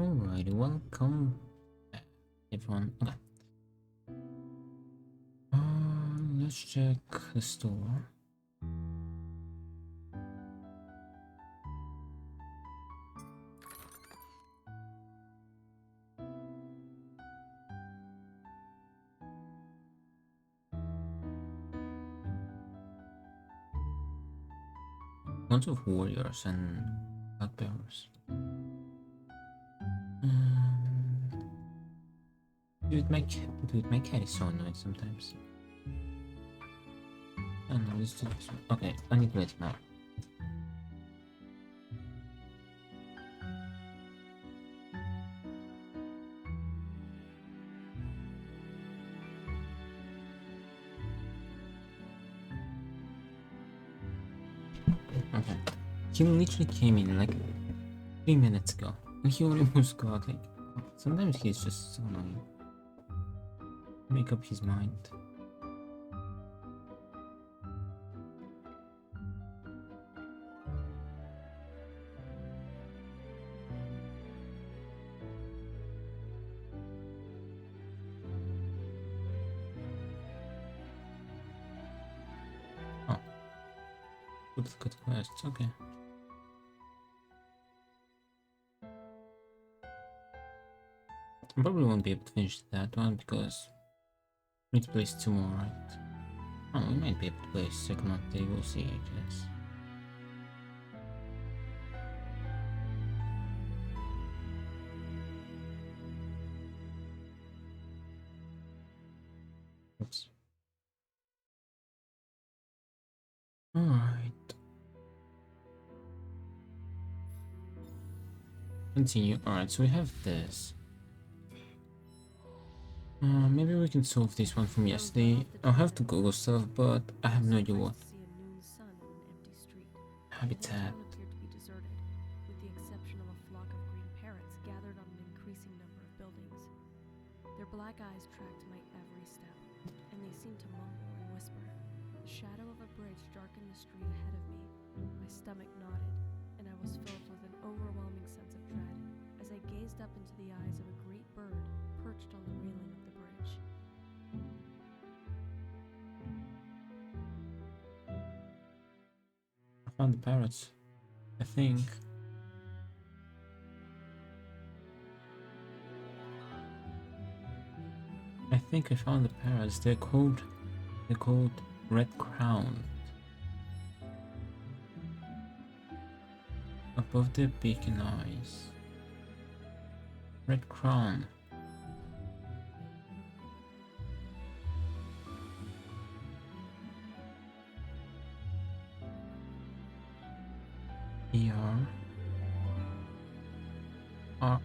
Alrighty, welcome back, everyone. Okay. Let's check the store. Bunch of warriors and cloud bearers. Dude, my cat is so annoying sometimes. I don't know, let's do this one. Okay, I need to let him out. Okay. He literally came in like 3 minutes ago. And he already moves go out like sometimes he's just so annoying. Make up his mind. Oh. Good quests, okay. I probably won't be able to finish that one because we need to place 2 more, right? Oh, we might be able to play a second one today, we'll see, I guess. Oops. Alright. Continue. Alright, so we have this. Maybe we can solve this one from yesterday. I'll have to Google stuff, but I have no idea what. Habitat. With the exception of a flock of green parrots gathered on an increasing number of buildings. Their black eyes tracked my every step, and they seemed to mumble and whisper. The shadow of a bridge darkened the street ahead of me. My stomach knotted, and I was filled with an overwhelming sense of dread as I gazed up into the eyes of a great bird perched on the railing of the bridge. I found the parrots. I think. I found the parrots. They're called red crown. Above their beak and eyes. Red crown.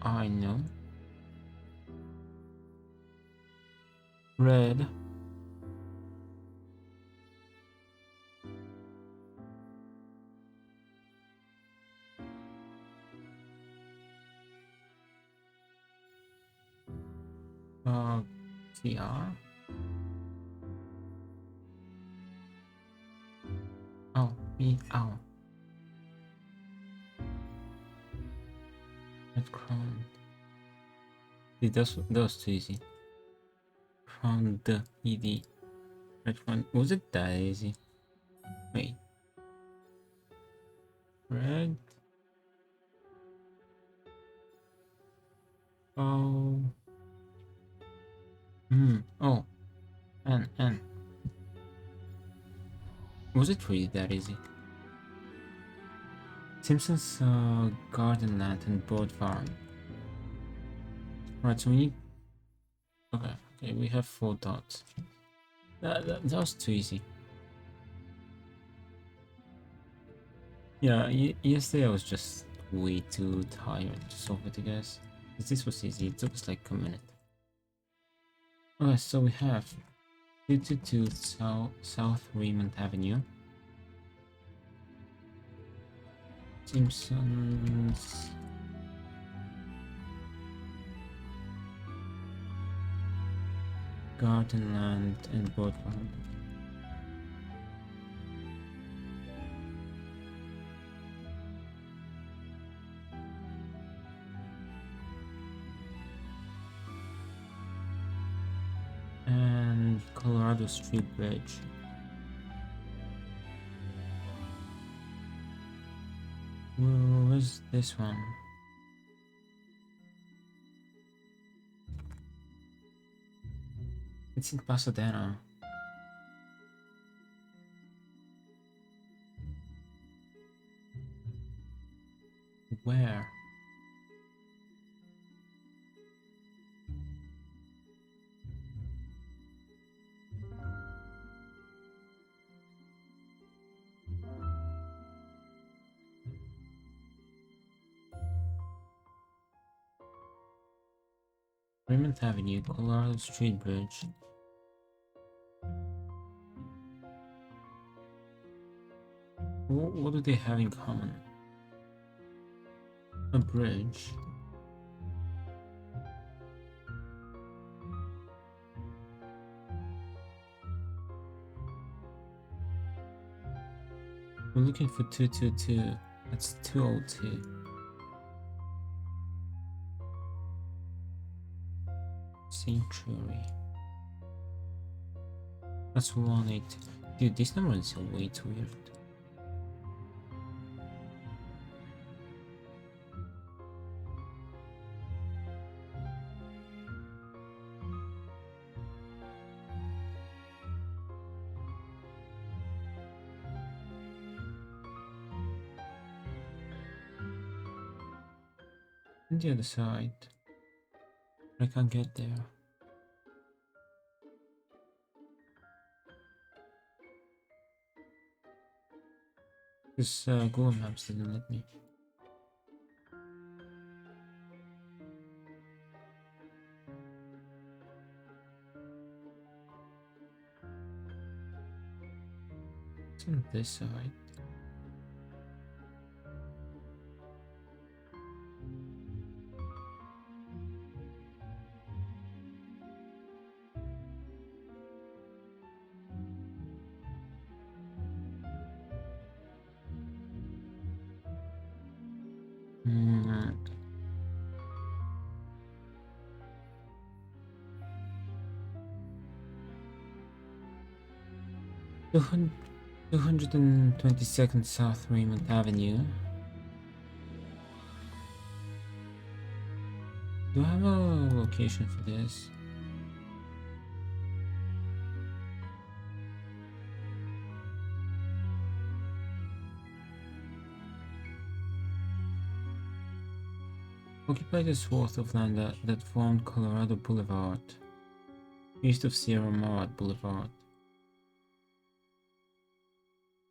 I know. Red. TR. Oh, me. Oh. Red crown. See, that was too easy. Found the ED. Red crown. Was it that easy? Wait. Red. Oh. Oh. And. Was it really that easy? Simpson's garden land and board farm. Right, so we need. Okay, we have 4 dots. That was too easy. Yeah, yesterday I was just way too tired to solve it, I guess. This was easy, it took us like a minute. Okay, so we have 222 South Raymond Avenue. Simpsons. Garden land and board farm. Colorado Street Bridge. Where's this one? It's in Pasadena. Where? Raymond Avenue, Colorado Street Bridge. What do they have in common? A bridge. We're looking for 222. That's 202. Sanctuary. That's 180. Dude, this number is way too weird. On the other side. I can't get there. This Google Maps didn't let me. It's on this side. Hmm. 222nd South Raymond Avenue. Do I have a location for this? Occupied a swath of land that formed Colorado Boulevard, east of Sierra Madre Boulevard.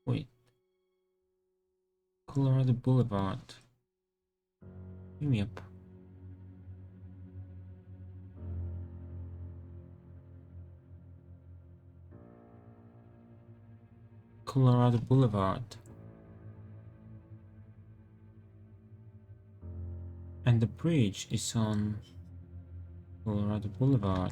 Wait. Colorado Boulevard. Give me up. Colorado Boulevard. And the bridge is on Colorado Boulevard.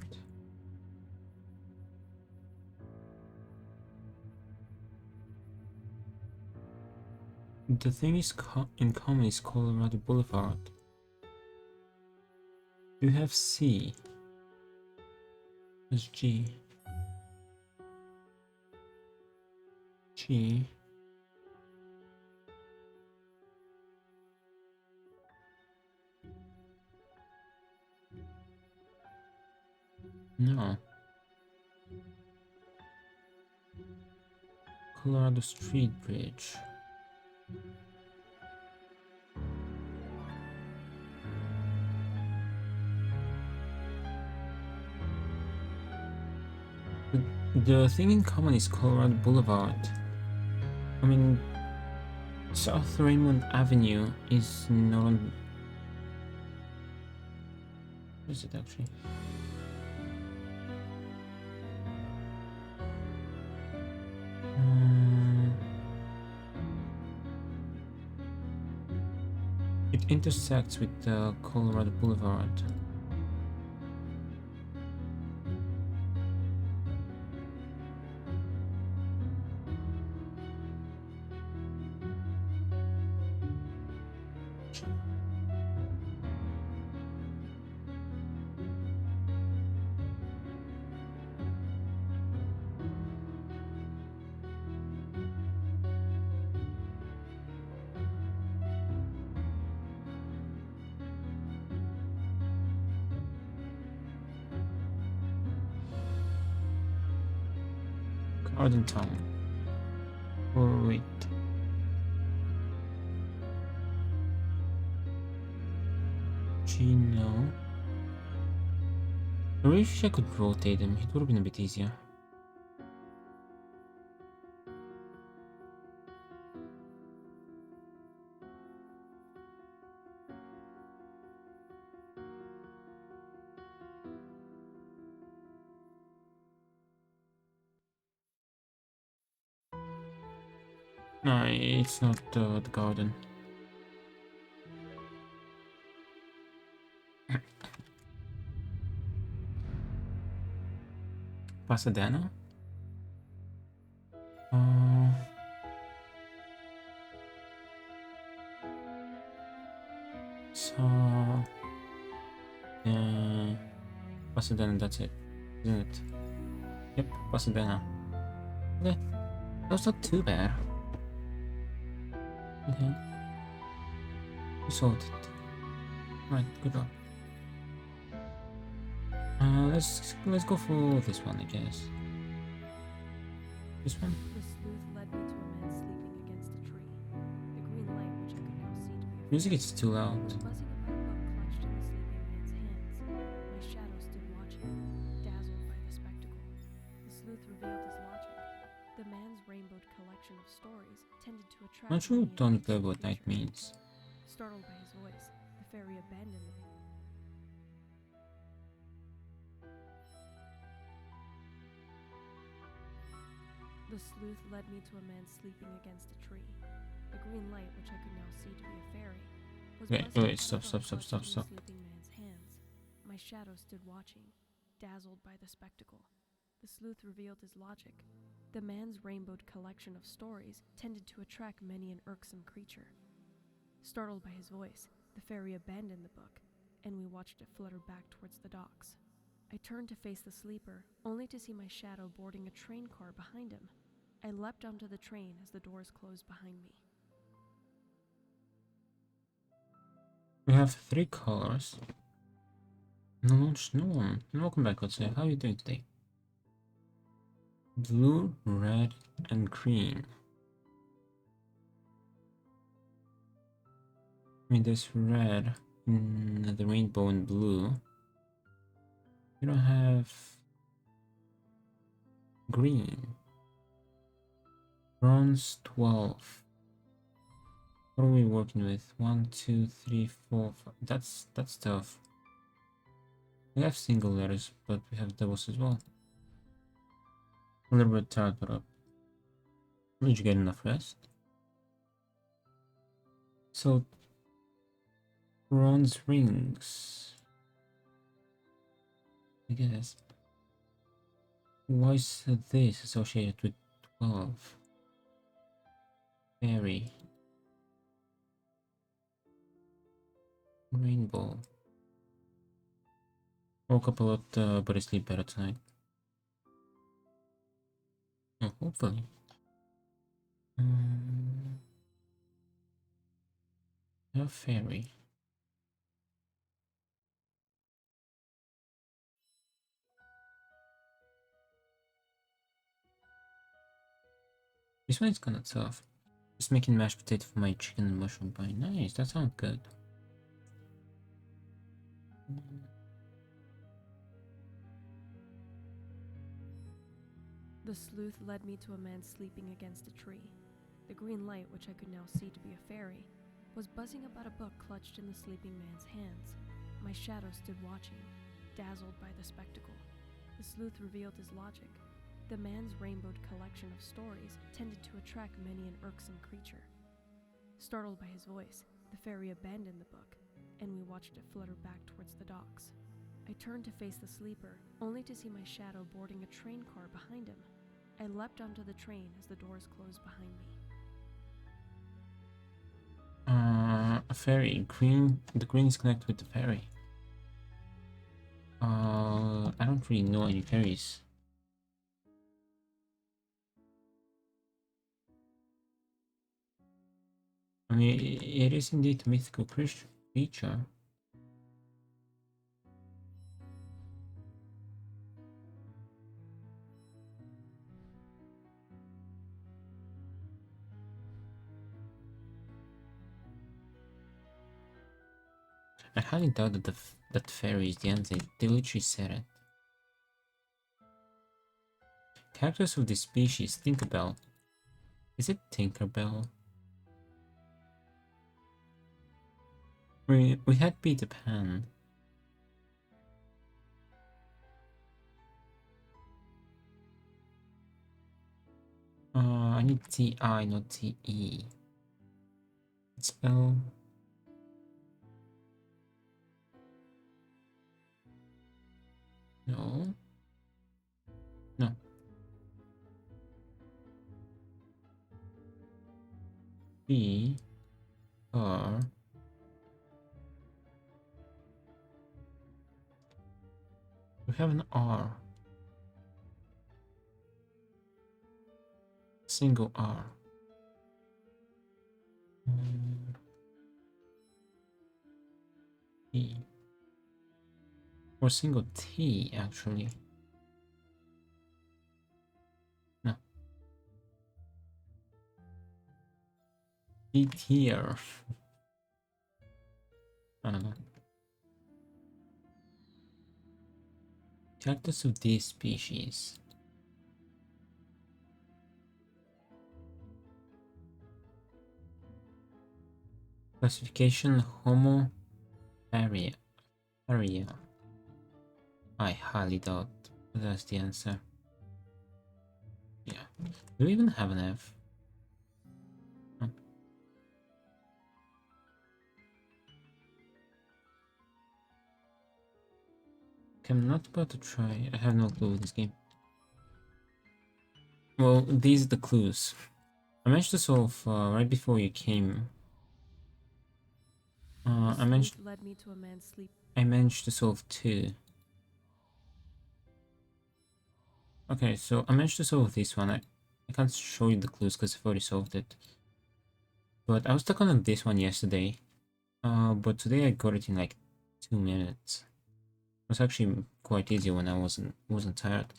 The thing is in common is Colorado Boulevard. You have C. There's G. G. No. Colorado Street Bridge. The thing in common is Colorado Boulevard. I mean, South Raymond Avenue is not on... Where is it actually? It intersects with Colorado Boulevard. Arden Town. Or wait. Gino. I really wish I could rotate him. It would have been a bit easier. No, it's not the garden. Pasadena? So... Pasadena, that's it, isn't it? Yep, Pasadena. Okay, that's not too bad. Okay. We solved it. Right, good job. Let's go for this one, I guess. This one? The sleuth led me to a man sleeping against a tree. The green light, which I could now see to be a Music is too loud. was buzzing about a book clutched in the sleeping man's hands. My shadow stood watching, dazzled by the spectacle. The sleuth revealed his logic. The man's rainbowed collection of stories tended to attract Not sure many an Tony irksome Play what night creature. means. Startled by his voice, the fairy abandoned the The sleuth led me to a man sleeping against a tree. The green light, which I could now see to be a fairy, was Wait, buzzing wait, about a stop, book stop, stop, clutched stop, in the stop. sleeping man's hands. My shadow stood watching, dazzled by the spectacle. The sleuth revealed his logic. The man's rainbowed collection of stories tended to attract many an irksome creature. Startled by his voice, the fairy abandoned the book, and we watched it flutter back towards the docks. I turned to face the sleeper, only to see my shadow boarding a train car behind him. I leapt onto the train as the doors closed behind me. We have 3 colors. No launch, no one. Welcome back, let's say. How are you doing today? Blue, red, and green. I mean, there's red, the rainbow, and blue. You don't have green. Bronze 12. What are we working with? 1, 2, 3, 4, 5. That's tough. We have single letters, but we have doubles as well. A little bit tired, but did you get enough rest? So, bronze rings. I guess. Why is this associated with 12? Fairy. Rainbow. Woke up a lot, but I sleep better tonight. Oh, hopefully. A fairy. This one is kinda tough. Just making mashed potato for my chicken and mushroom pie. Nice, that sounds good. The sleuth led me to a man sleeping against a tree. The green light, which I could now see to be a fairy, was buzzing about a book clutched in the sleeping man's hands. My shadow stood watching, dazzled by the spectacle. The sleuth revealed his logic. The man's rainbowed collection of stories tended to attract many an irksome creature. Startled by his voice, the fairy abandoned the book, and we watched it flutter back towards the docks. I turned to face the sleeper, only to see my shadow boarding a train car behind him. I leapt onto the train as the doors closed behind me. A fairy. Green. The green is connected with the fairy. I don't really know any fairies. I mean, it is indeed a mythical creature. I highly doubt that that fairy is the answer. They literally said it. Characters of this species, Tinkerbell. Is it Tinkerbell? We had Peter Pan. I need T-I, not T-E. It's L. No. No. B. R. We have an R. Single R. E. Or single T, actually. No. D tier. I don't know. Characters of this species. Classification Homo area. I highly doubt that's the answer. Yeah. Do we even have an F? No. Okay, I'm not about to try. I have no clue with this game. Well, these are the clues. I managed to solve right before you came. I led me to a man's sleep. I managed to solve 2. Okay, so I managed to solve this one. I can't show you the clues because I've already solved it. But I was stuck on this one yesterday. But today I got it in like 2 minutes. It was actually quite easy when I wasn't tired.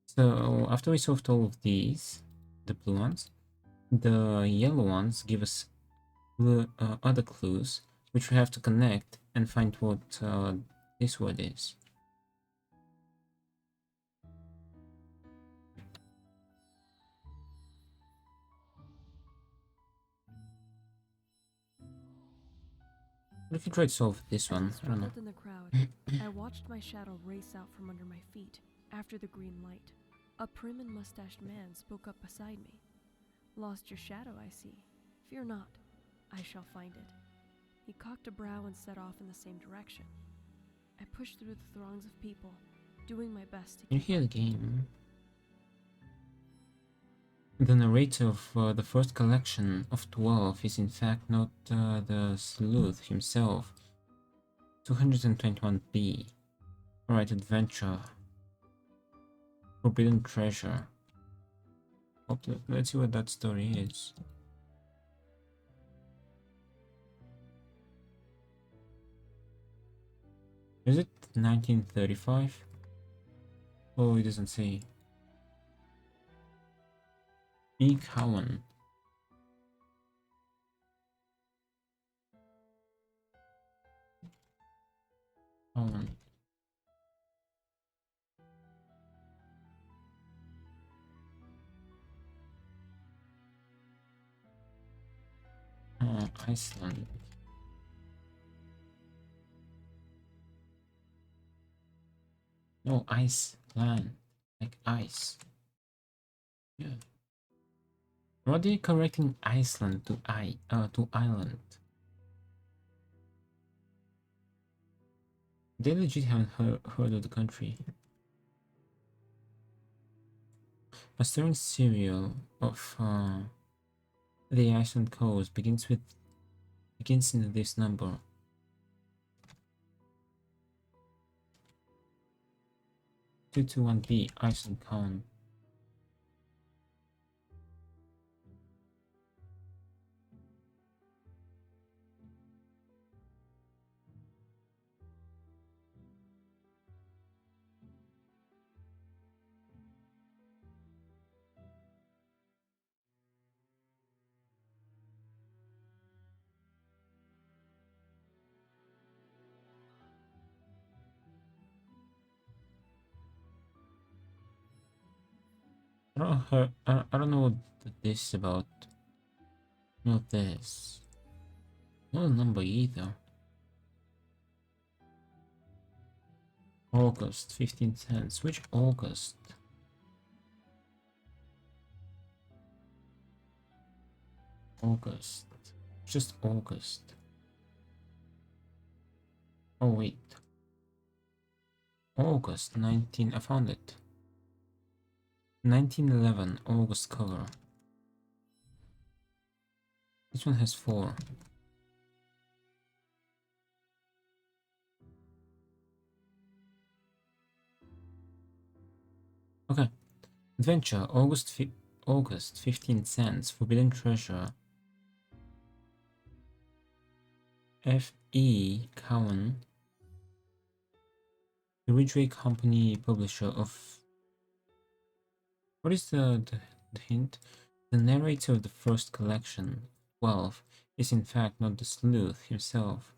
So after we solved all of these, the blue ones, the yellow ones give us other clues, which we have to connect and find what this word is. What if you try to solve this one? I don't know. In the crowd, I watched my shadow race out from under my feet after the green light. A prim and mustached man spoke up beside me. Lost your shadow, I see. Fear not, I shall find it. He cocked a brow and set off in the same direction. I pushed through the throngs of people, doing my best to You hear the game. The narrator of the first collection of 12 is in fact not the sleuth himself. 221B. Alright, adventure. Forbidden treasure. Okay, let's see what that story is. Is it 1935? Oh, it doesn't say. E. Cowan. Cowan. Iceland. No, Iceland. Like ice. Yeah. What are you correcting Iceland to island? They legit haven't heard of the country. A stirring serial of the Iceland coast begins in this number. 221B Iceland Con. I don't know what this is about. Not this. Not a number either. August 15 cents. Which August? August. Just August. Oh wait. August 19. I found it. 1911 August cover. This one has 4. Okay. Adventure August 15 cents. Forbidden Treasure. F.E. Cowan. The Ridgeway Company, publisher of... What is the hint? The narrator of the first collection, 12, is in fact not the sleuth himself.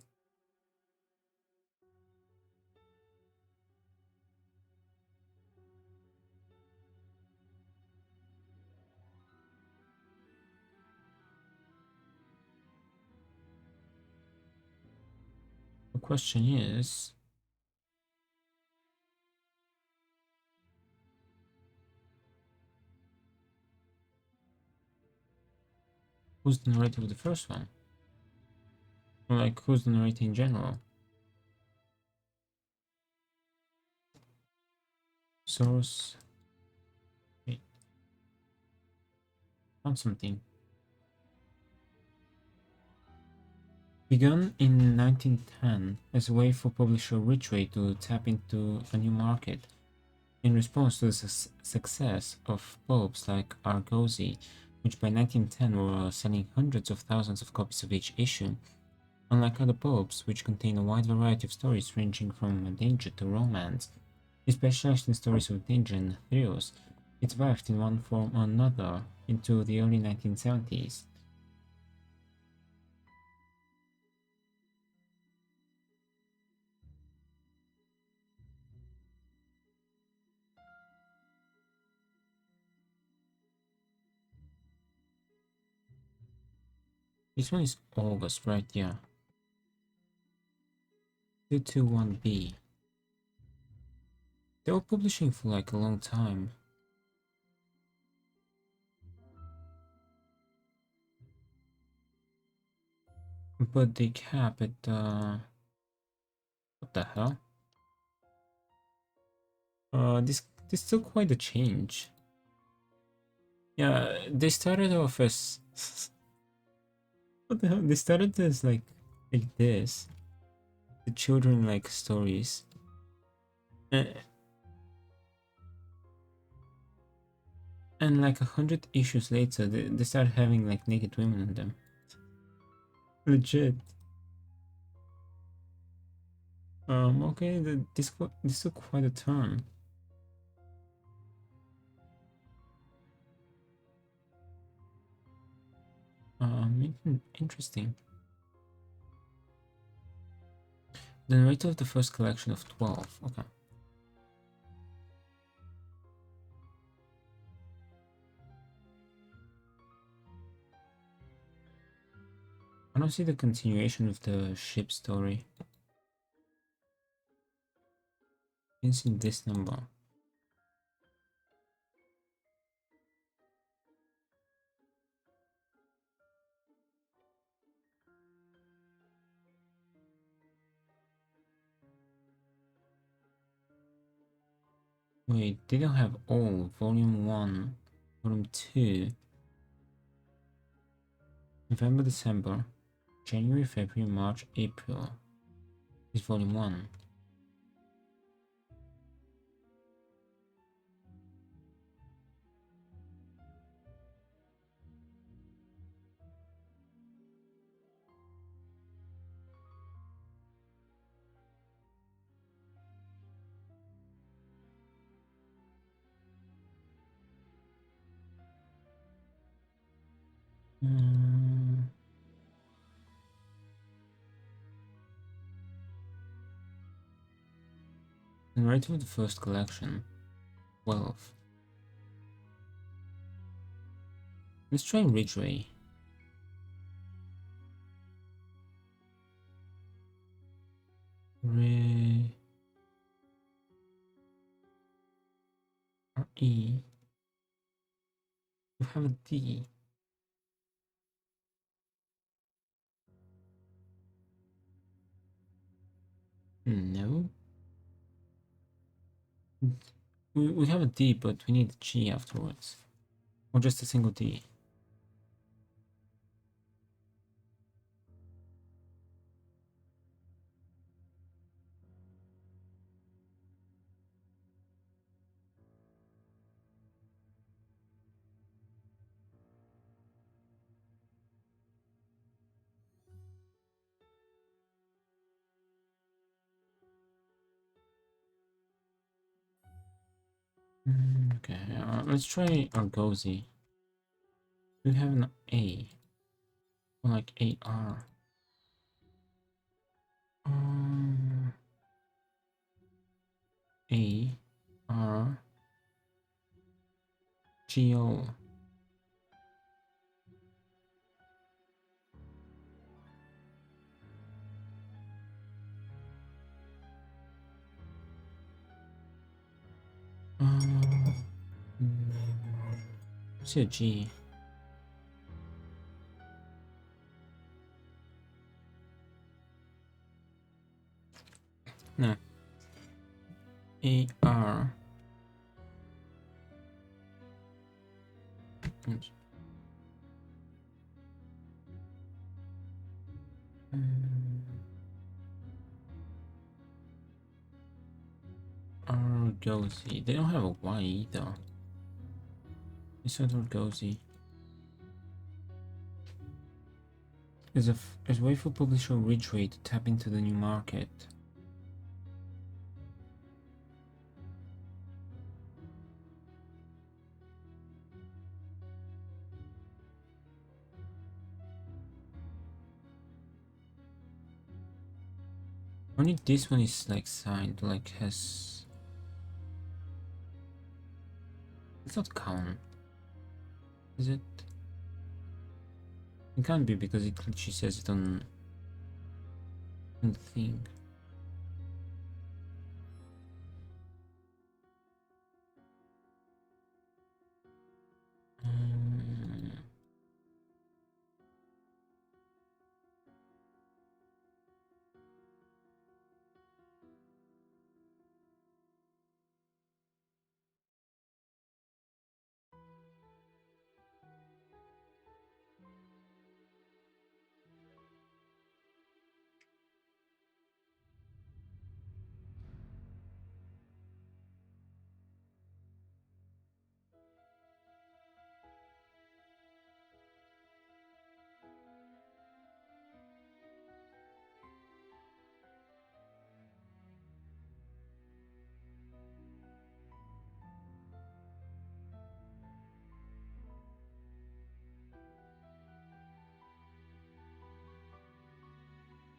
The question is... who's the narrator of the first one? Or like, who's the narrator in general? Source... Wait. Found something. Begun in 1910 as a way for publisher Ridgeway to tap into a new market. In response to the success of pulps like Argosy, which by 1910 were selling hundreds of thousands of copies of each issue, unlike other pulps, which contain a wide variety of stories ranging from danger to romance, it specialized in stories of danger and thrills. It survived in one form or another into the early 1970s. This one is August, right? Yeah. 221B. They were publishing for like a long time. But they cap it, what the hell? This still quite a change. Yeah, they started off as... what the hell? They started as like this. The children like stories. And like 100 issues later, they started having like naked women in them. Legit. Okay, this took quite a turn. Interesting. The narrator of the first collection of 12. Okay. I don't see the continuation of the ship story. You can see this number. Wait, they don't have all. Volume 1, Volume 2. November, December, January, February, March, April. Is Volume 1. The narrator of the first collection, 12. Let's try Ridgeway. R-E. You have a D. No. We have a D, but we need a G afterwards. Or just a single D. Okay, let's try Argosy. We have an A. Or like AR. A R G O. What's a G? No. A R. Oops. Argosy. They don't have a Y either. It's not Argosy. There's a way for publisher Ridgeway to tap into the new market. Only this one is like signed, like has. It's not count. Is it? It can't be because it literally says it on the thing.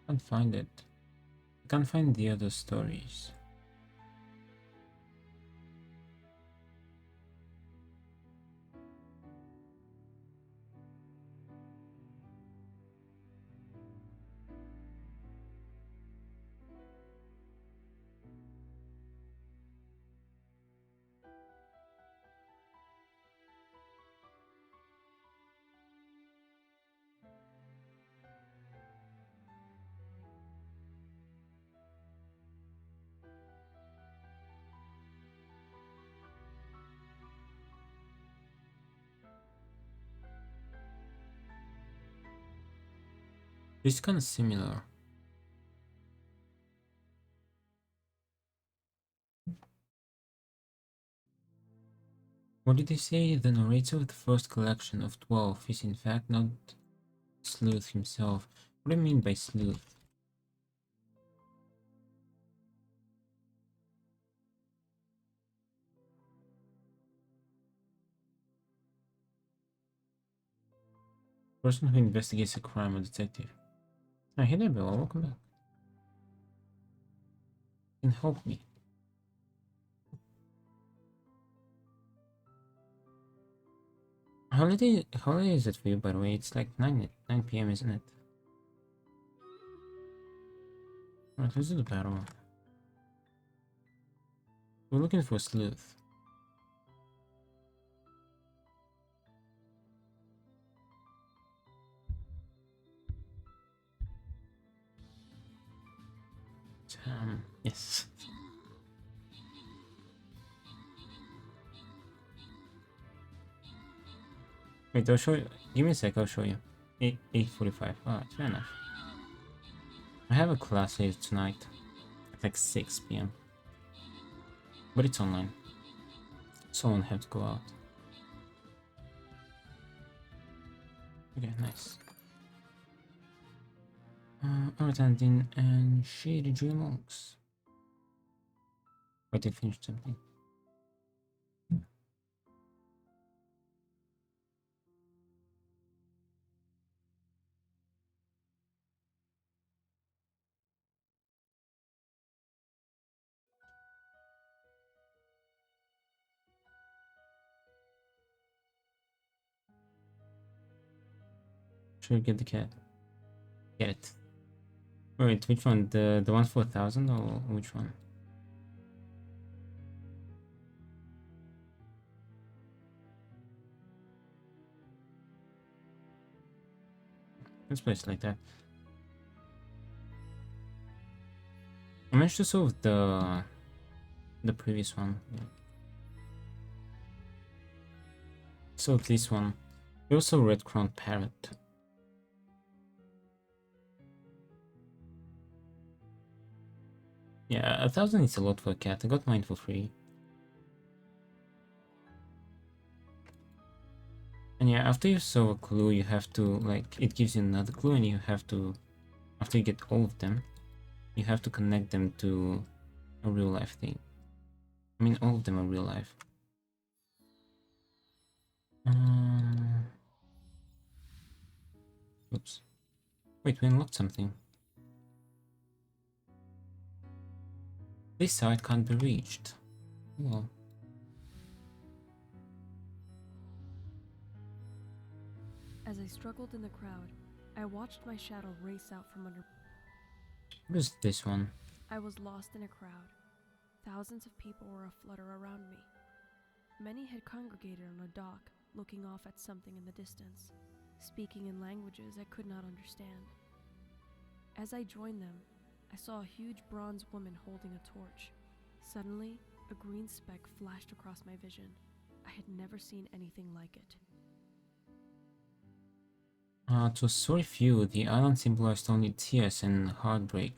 Can't find it. I can't find the other stories. It's kind of similar. What did they say? The narrator of the first collection of 12 is in fact not Sleuth himself. What do you mean by sleuth? Person who investigates a crime or detective. Ah, hey there, Bella. Welcome back. You can help me. Holiday is it for you, by the way? It's like 9 p.m., isn't it? Alright, let's do the battle. We're looking for Sleuth. Yes. Wait, I'll show you. Give me a sec, I'll show you. 8:45. Oh, it's fair enough. I have a class later tonight at like 6 p.m. But it's online. So I won't have to go out. Okay, nice. Artandin and Shady Dream Monks. Wait, I finished something. Should we get the cat? Get it. Wait, which one? The one for 1,000 or which one? Let's place it like that. I managed to solve the previous one. Yeah. So this one. We also red crown parrot. Yeah, 1,000 is a lot for a cat. I got mine for free. And yeah, after you solve a clue, you have to, like, it gives you another clue and you have to, after you get all of them, you have to connect them to a real life thing. I mean, all of them are real life. Oops. Wait, we unlocked something. This side can't be reached. Well. As I struggled in the crowd, I watched my shadow race out from under. What is this one? I was lost in a crowd. Thousands of people were aflutter around me. Many had congregated on a dock, looking off at something in the distance, speaking in languages I could not understand. As I joined them, I saw a huge bronze woman holding a torch. Suddenly, a green speck flashed across my vision. I had never seen anything like it. To a sorry few, the island symbolized only tears and heartbreak.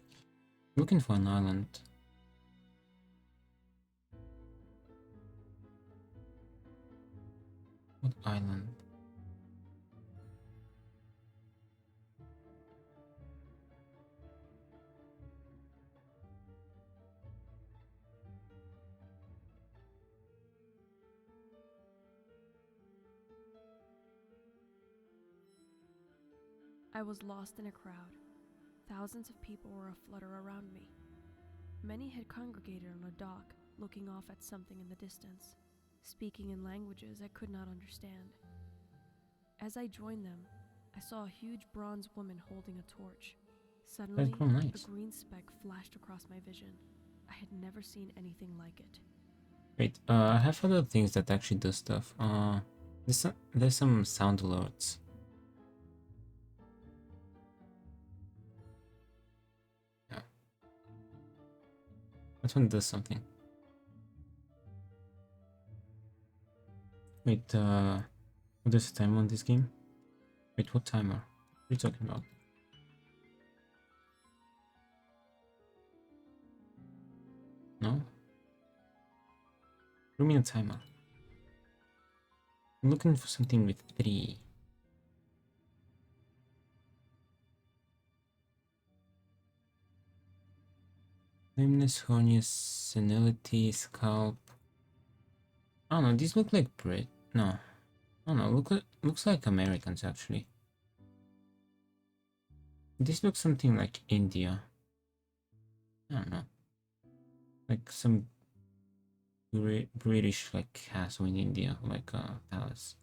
Looking for an island. What island? I was lost in a crowd. Thousands of people were aflutter around me. Many had congregated on a dock, looking off at something in the distance, speaking in languages I could not understand. As I joined them, I saw a huge bronze woman holding a torch. Suddenly, nice. a green speck flashed across my vision. I had never seen anything like it. Wait, I have other things that actually do stuff. There's some sound alerts. Yeah. That one does something. Wait, what is the time on this game? Wait, what timer? What are you talking about? No? Give me a timer. I'm looking for something with 3. Lameness, hernia, senility, scalp. I don't know, these look like Brit. No. I don't know, looks like Americans actually. This looks something like India. I don't know. Like some British like castle in India, like a palace.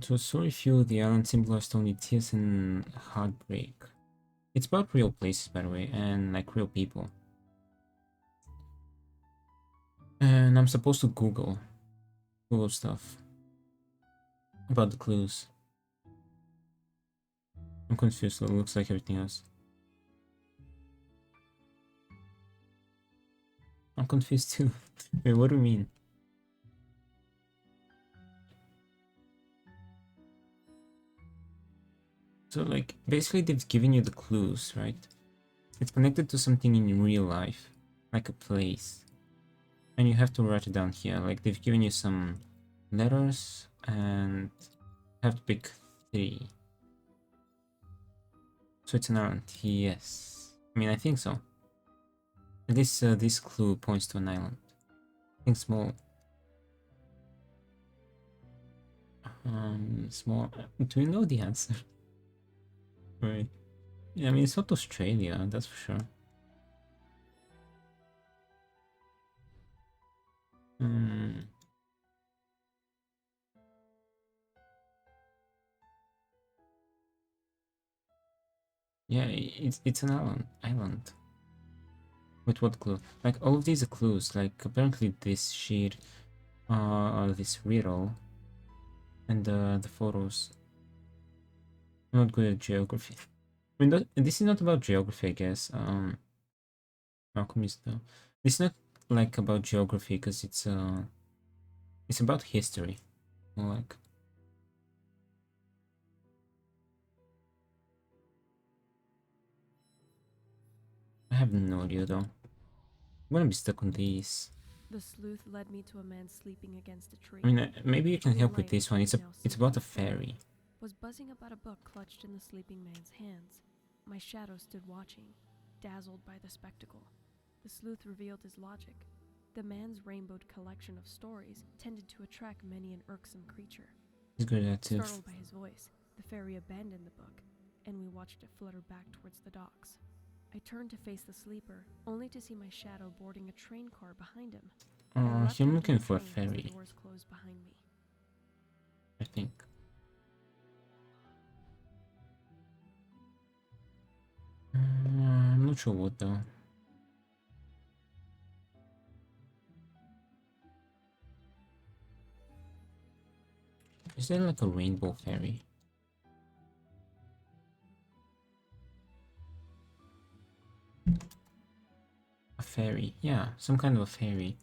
To sorry few, the island symbolized only tears and heartbreak. It's about real places, by the way, and like real people. And I'm supposed to Google stuff about the clues. I'm confused. It looks like everything else. I'm confused too. Wait, what do you mean? So like, basically they've given you the clues, right? It's connected to something in real life, like a place. And you have to write it down here. Like they've given you some letters and have to pick 3. So it's an island. Yes. I mean, I think so. This clue points to an island. Think small. Small. Do you know the answer? Right. Yeah, I mean, it's not Australia, that's for sure. Hmm. Yeah, it's an island. With what clue? Like all of these are clues. Like apparently this sheet, this riddle, and the photos. I'm not good at geography. I mean, this is not about geography, I guess. Alchemist though. This is not like about geography because it's about history. More like I have no idea though. I'm gonna be stuck on these. The sleuth led me to a man sleeping against a tree. I mean, maybe you The can green help with light, this one. which was now It's sinking about a slow, fairy. was buzzing about a book clutched in the sleeping man's hands. My shadow stood watching, dazzled by the spectacle. The sleuth revealed his logic. The man's rainbowed collection of stories tended to attract many an irksome creature. He's good at it. Startled by his voice, the fairy abandoned the book, and we watched it flutter back towards the docks. I turned to face the sleeper, only to see my shadow boarding a train car behind him. I leapt I'm onto looking the for a train as fairy. the doors closed behind me. I think. I'm not sure what though. Is there like a rainbow fairy? A fairy, yeah, some kind of a fairy.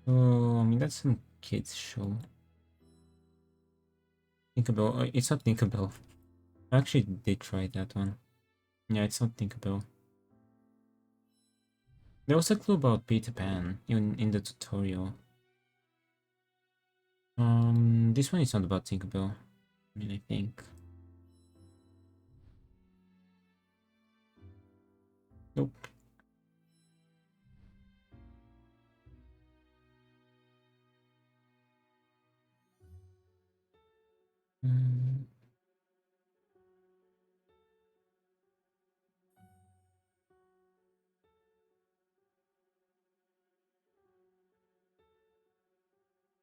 Oh, I mean that's some kids show. Tinkerbell, it's not Tinkerbell. I actually did try that one. Yeah, it's not Tinkerbell. There was a clue about Peter Pan in the tutorial. This one is not about Tinkerbell. I mean, I think. Nope. Mm,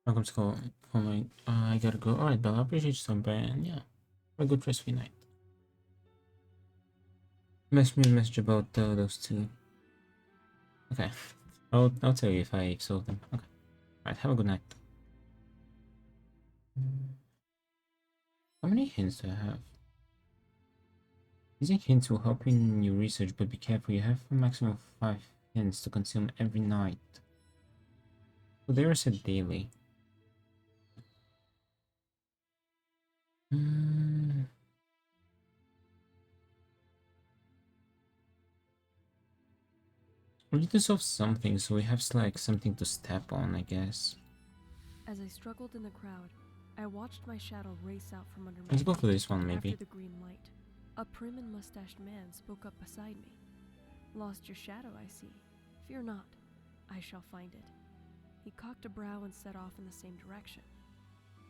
welcome to call. Oh my, I gotta go. Alright, Bella, I appreciate you some and yeah, have a good rest of your night. Message me a message about those 2. Okay, I'll tell you if I saw them. Okay, alright, have a good night. How many hints do I have? Using hints will help in your research, but be careful, you have a maximum of 5 hints to consume every night. So they are set daily. We need to solve something, so we have like something to step on, I guess. As I struggled in the crowd, I watched my shadow race out from under me. Let's go for this one, maybe. After the green light, a prim and mustached man spoke up beside me. Lost your shadow, I see. Fear not, I shall find it. He cocked a brow and set off in the same direction.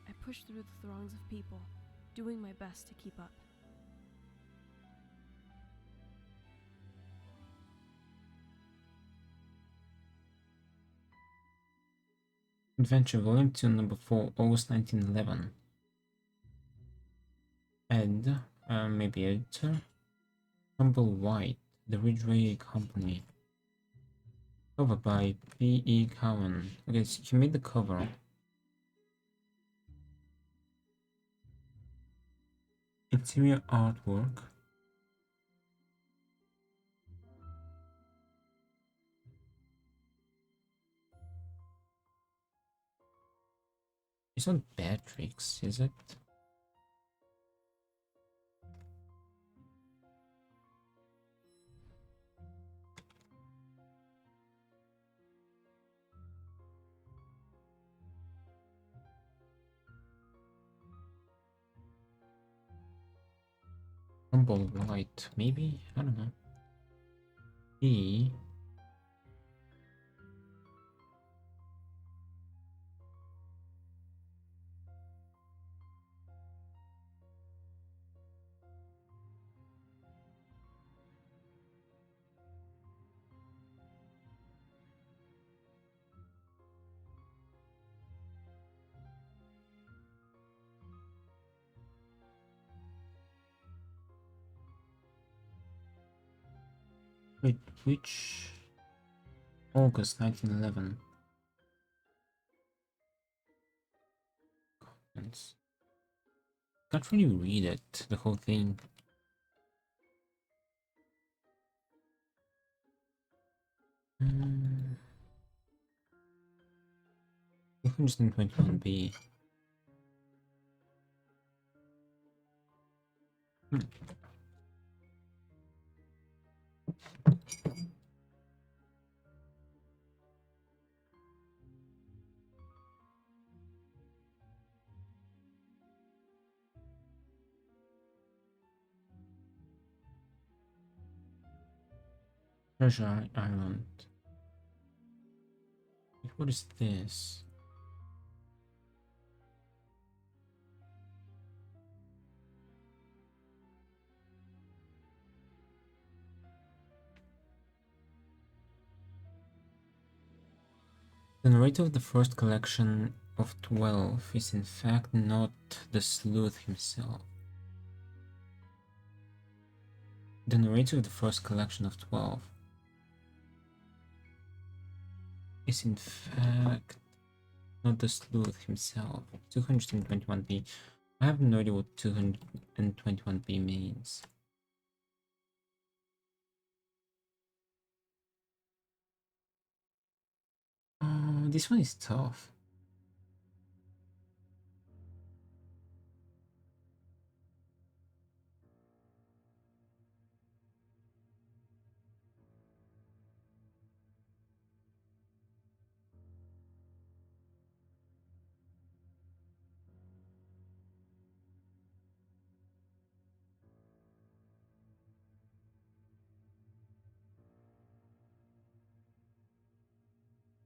I pushed through the throngs of people, doing my best to keep up. Adventure Volume 2, Number 4, August 1911. Ed, maybe editor. Humble White, The Ridgeway Company. Cover by P.E. Cowan. Okay, so he made the cover. Interior artwork. It's not bad tricks, is it? Humble White, maybe? I don't know. E. Wait, which? August 1911. Can't really read it, the whole thing. Hmm. 221B. Treasure Island. What is this? The narrator of the first collection of 12 is in fact not the sleuth himself. The narrator of the first collection of 12 is in fact not the sleuth himself. 221B. I have no idea what 221B means. Oh, this one is tough.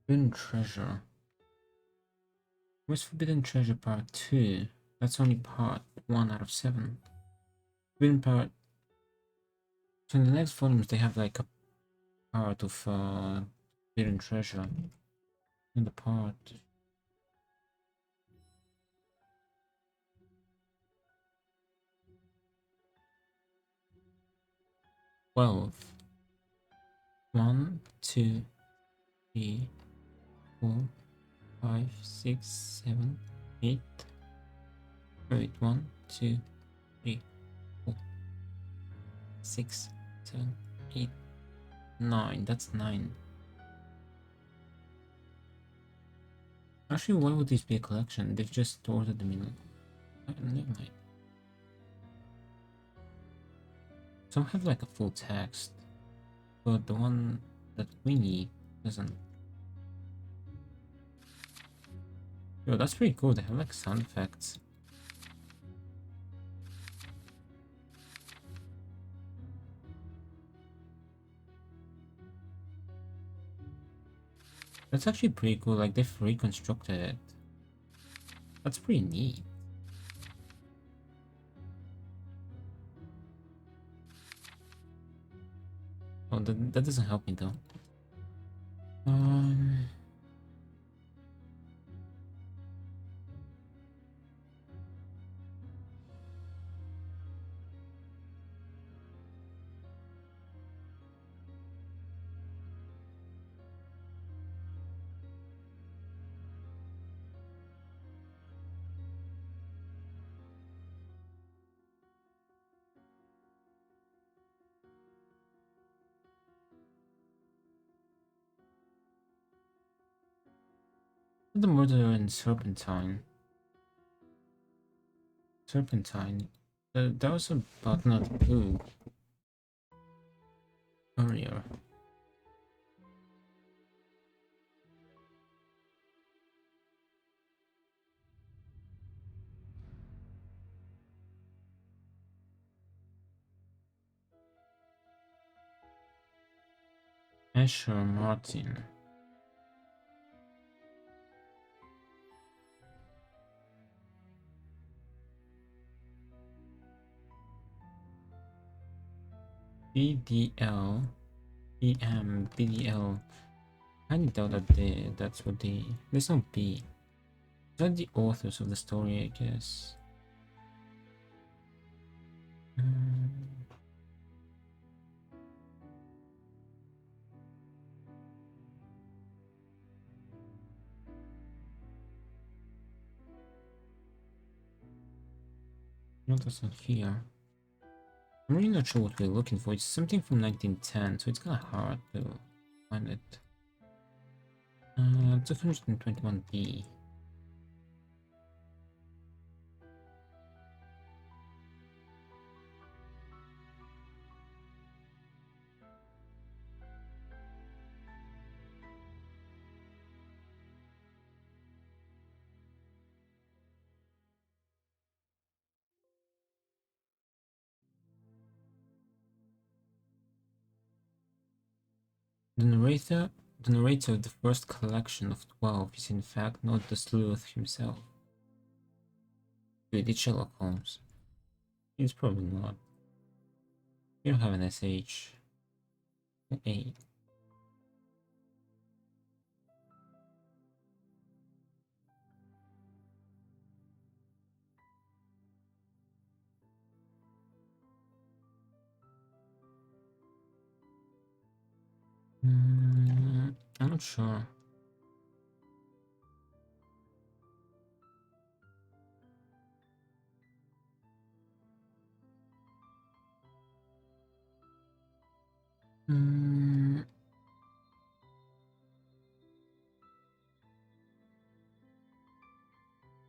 Forbidden Treasure. Where's Forbidden Treasure Part 2? That's only part 1 out of 7. Forbidden Part... So in the next volumes they have like a part of Forbidden Treasure. In the part... 12. 1, 2, 3, 4, 5, 6, 7, 8. Wait, 1, 2, 3, 4, 6, 7, 8, 9. That's 9. Actually, why would this be a collection? They've just ordered them in. Never mind. Some have like a full text, but the one that we need doesn't. Yo, that's pretty cool. They have like sound effects. That's actually pretty cool. Like they've reconstructed it. That's pretty neat. Oh, that doesn't help me though. the murderer in Serpentine. Serpentine. That was about not blue earlier. Asher Martin. BDL. BDL. I doubt that that's what they. There's no B. They're the authors of the story, I guess. No, that's not here. I'm really not sure what we're looking for. It's something from 1910, so it's kind of hard to find it. 221B. The narrator of the first collection of 12 is in fact not the sleuth himself. Wait, it's Sherlock Holmes. He's probably not. We don't have an SH. A. I'm not sure. I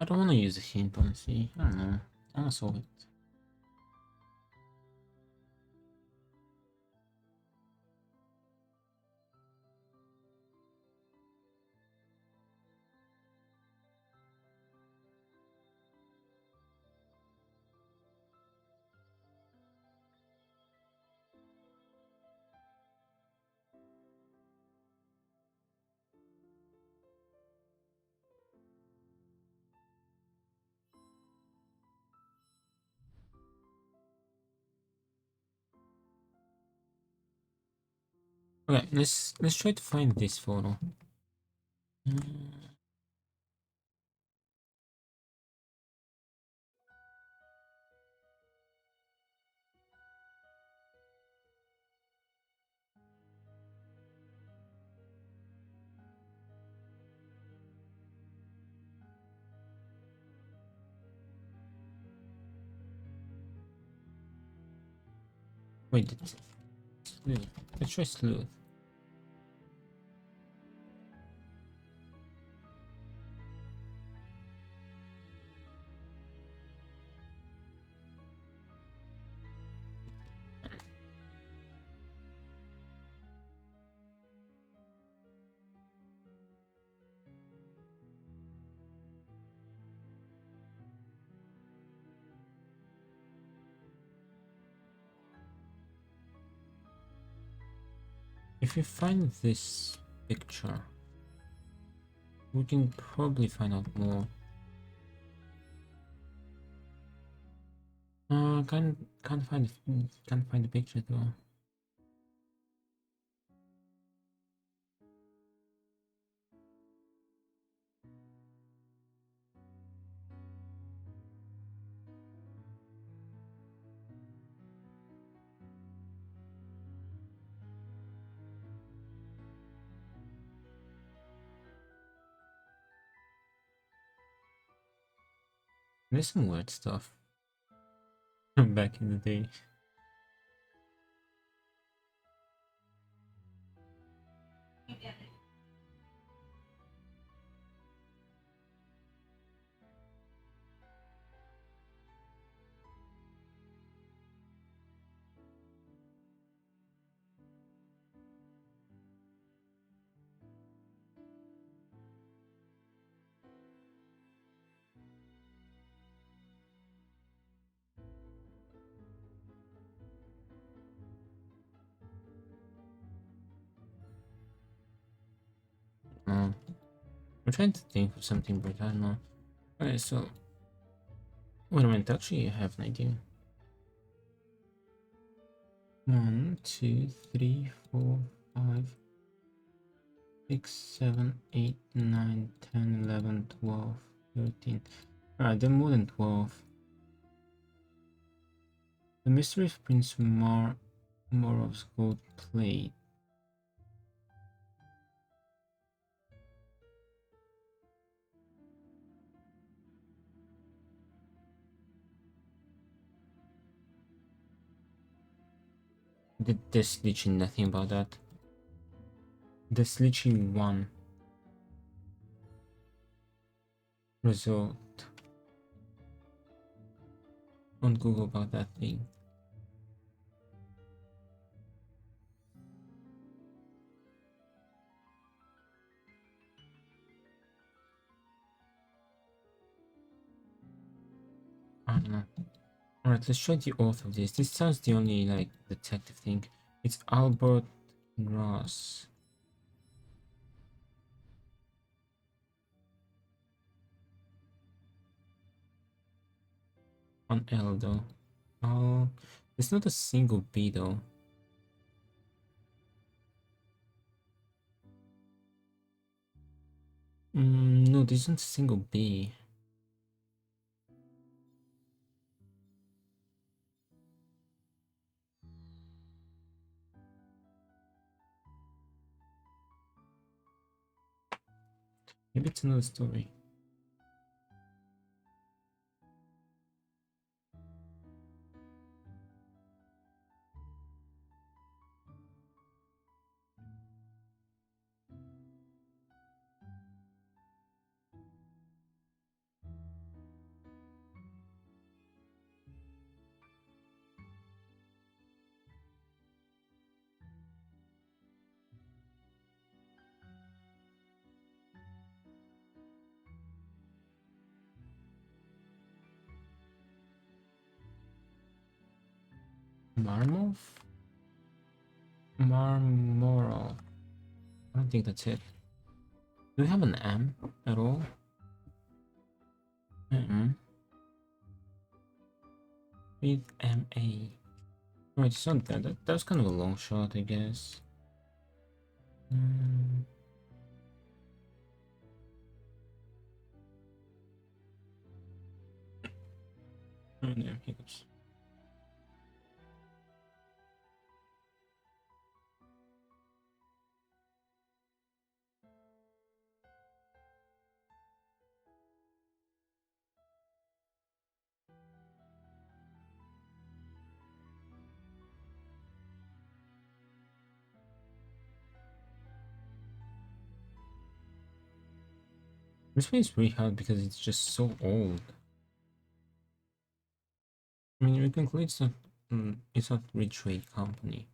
don't want to use a hint, honestly. I don't know. I want to solve it. Okay, let's try to find this photo. Wait, sleuth. Let's try sleuth. If we find this picture, we can probably find out more. Can't find the picture though. There's some weird stuff back in the day. I'm trying to think of something, but I don't know. Okay, so wait a minute. Actually, I have an idea. 1, 2, 3, 4, 5, 6, 7, 8, 9, 10, 11, 12, 13. Alright, they're more than 12. The Mystery of Prince Morov's gold plate. There's literally nothing about that. There's literally one result on Google about that thing. I don't know. Alright, let's try the author of this. This sounds the only like detective thing. It's Albert Ross. On L though. Oh, there's not a single B though. No, there isn't a single B. Maybe it's another story. Marmov? Marmoral. I don't think that's it. Do we have an M at all? With MA. Right, it's not that. That was kind of a long shot, I guess. Oh no, hiccups. This one is really hard because it's just so old. I mean, we conclude it's not free trade company.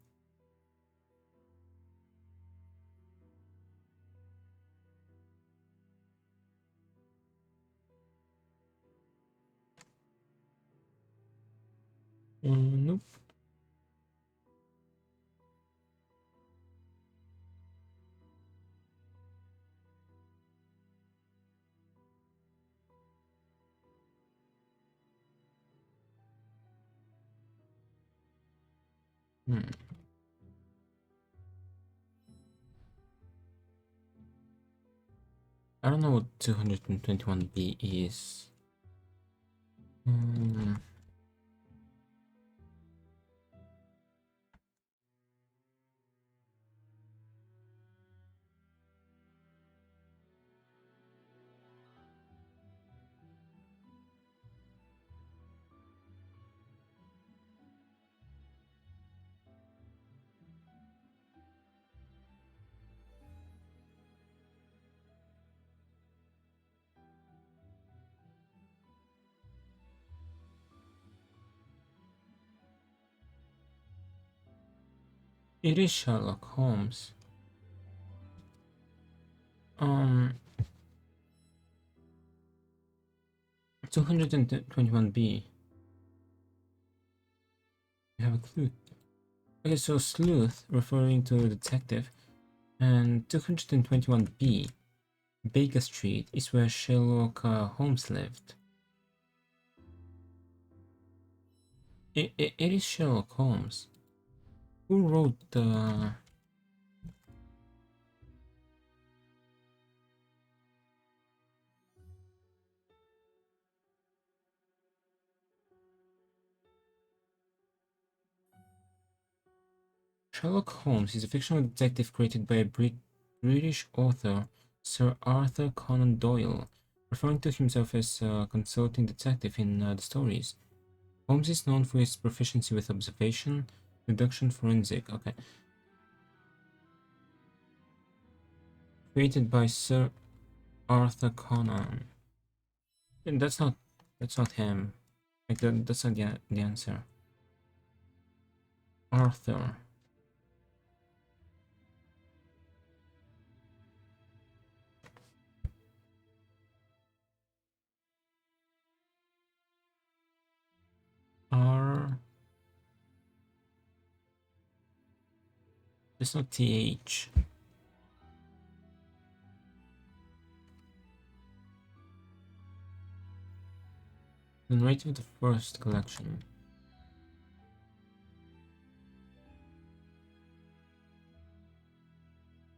Nope. I don't know what 221B is. It is Sherlock Holmes. 221B. You have a clue. Okay, so sleuth referring to detective, and 221B Baker Street is where Sherlock Holmes lived. It is Sherlock Holmes. Who wrote the... Sherlock Holmes is a fictional detective created by a British author, Sir Arthur Conan Doyle, referring to himself as a consulting detective in the stories. Holmes is known for his proficiency with observation, deduction, forensic. Okay. Created by Sir Arthur Conan. And that's not him. Like that's not the answer. Arthur. R. It's not TH. The narrator of the first collection.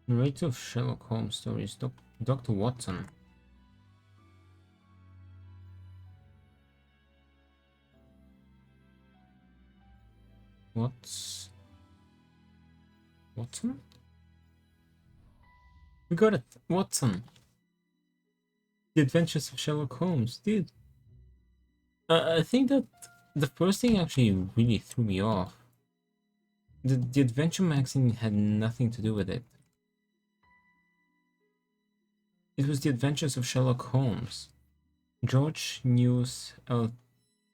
Narrator of Sherlock Holmes stories. Dr. Watson. Watson? We got it. Watson. The Adventures of Sherlock Holmes. Dude. I think that the first thing actually really threw me off. The Adventure magazine had nothing to do with it. It was The Adventures of Sherlock Holmes. George News LT.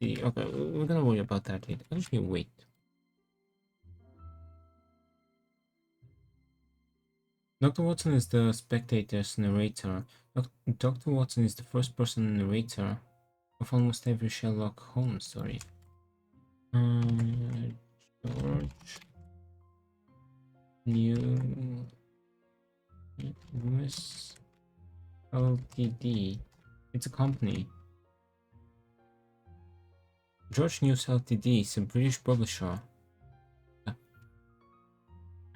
Okay, we're gonna worry about that later. Actually, wait. Dr. Watson is the Spectator's narrator. Dr. Watson is the first person narrator of almost every Sherlock Holmes story. George News Ltd. It's a company. George News Ltd is a British publisher.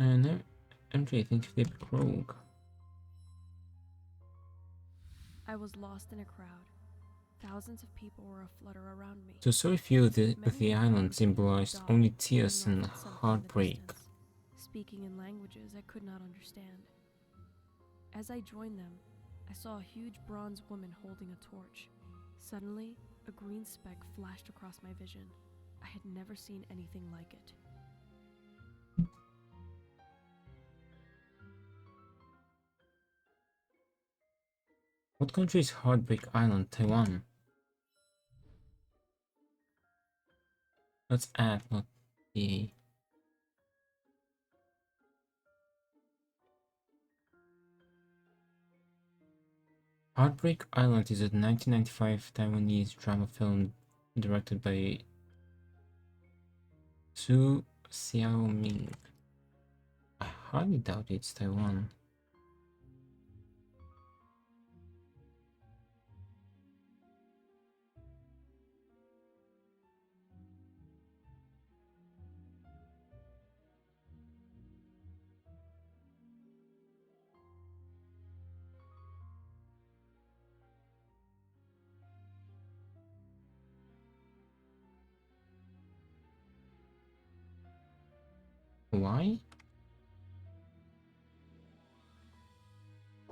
And MJ, I think they broke. I was lost in a crowd. Thousands of people were aflutter around me. So sorry few of the Many island symbolized stopped, only tears looking and off at something in the heartbreak. distance, speaking in languages I could not understand. As I joined them, I saw a huge bronze woman holding a torch. Suddenly, a green speck flashed across my vision. I had never seen anything like it. What country is Heartbreak Island? Taiwan. That's at, not the. Heartbreak Island is a 1995 Taiwanese drama film directed by Su Xiaoming. I highly doubt it's Taiwan. Why?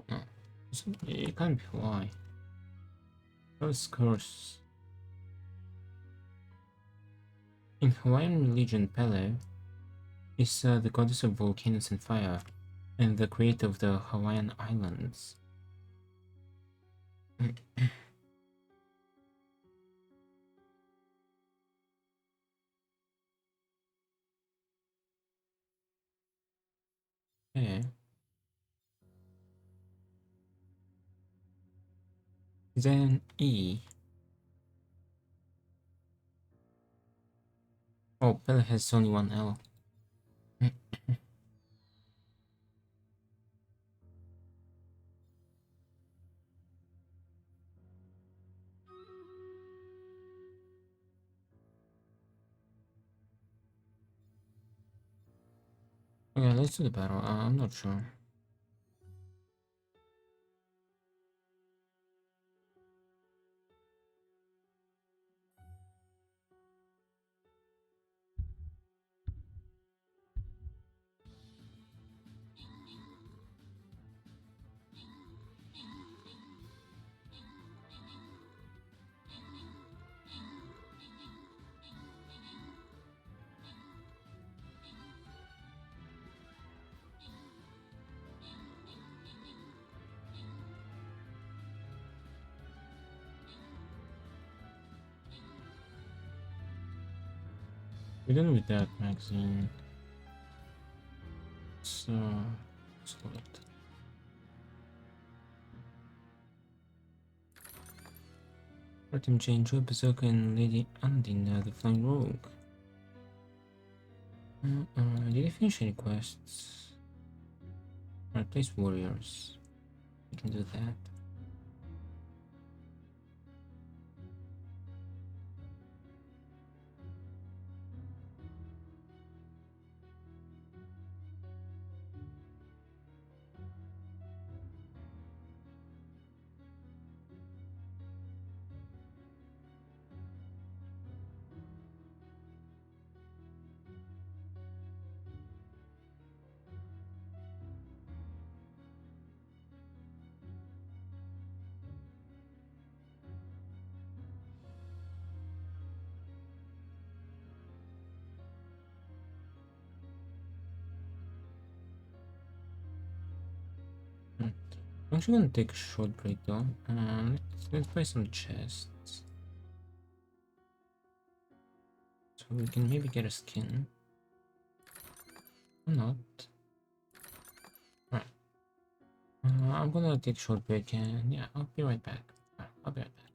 No. It can't be why. First course. In Hawaiian religion, Pele is the goddess of volcanoes and fire, and the creator of the Hawaiian Islands. Okay. Then E. Oh, Pele has only one L. Okay, let's do the battle. I'm not sure. We're done with that magazine. So, select. Artem Jane, Joy Berserker, and Lady Undine, the Flying Rogue. Did I finish any quests? Replace warriors. We can do that. I'm actually gonna take a short break though. Let's buy some chests. So we can maybe get a skin. Or not. Right. I'm gonna take a short break and yeah, I'll be right back. I'll be right back.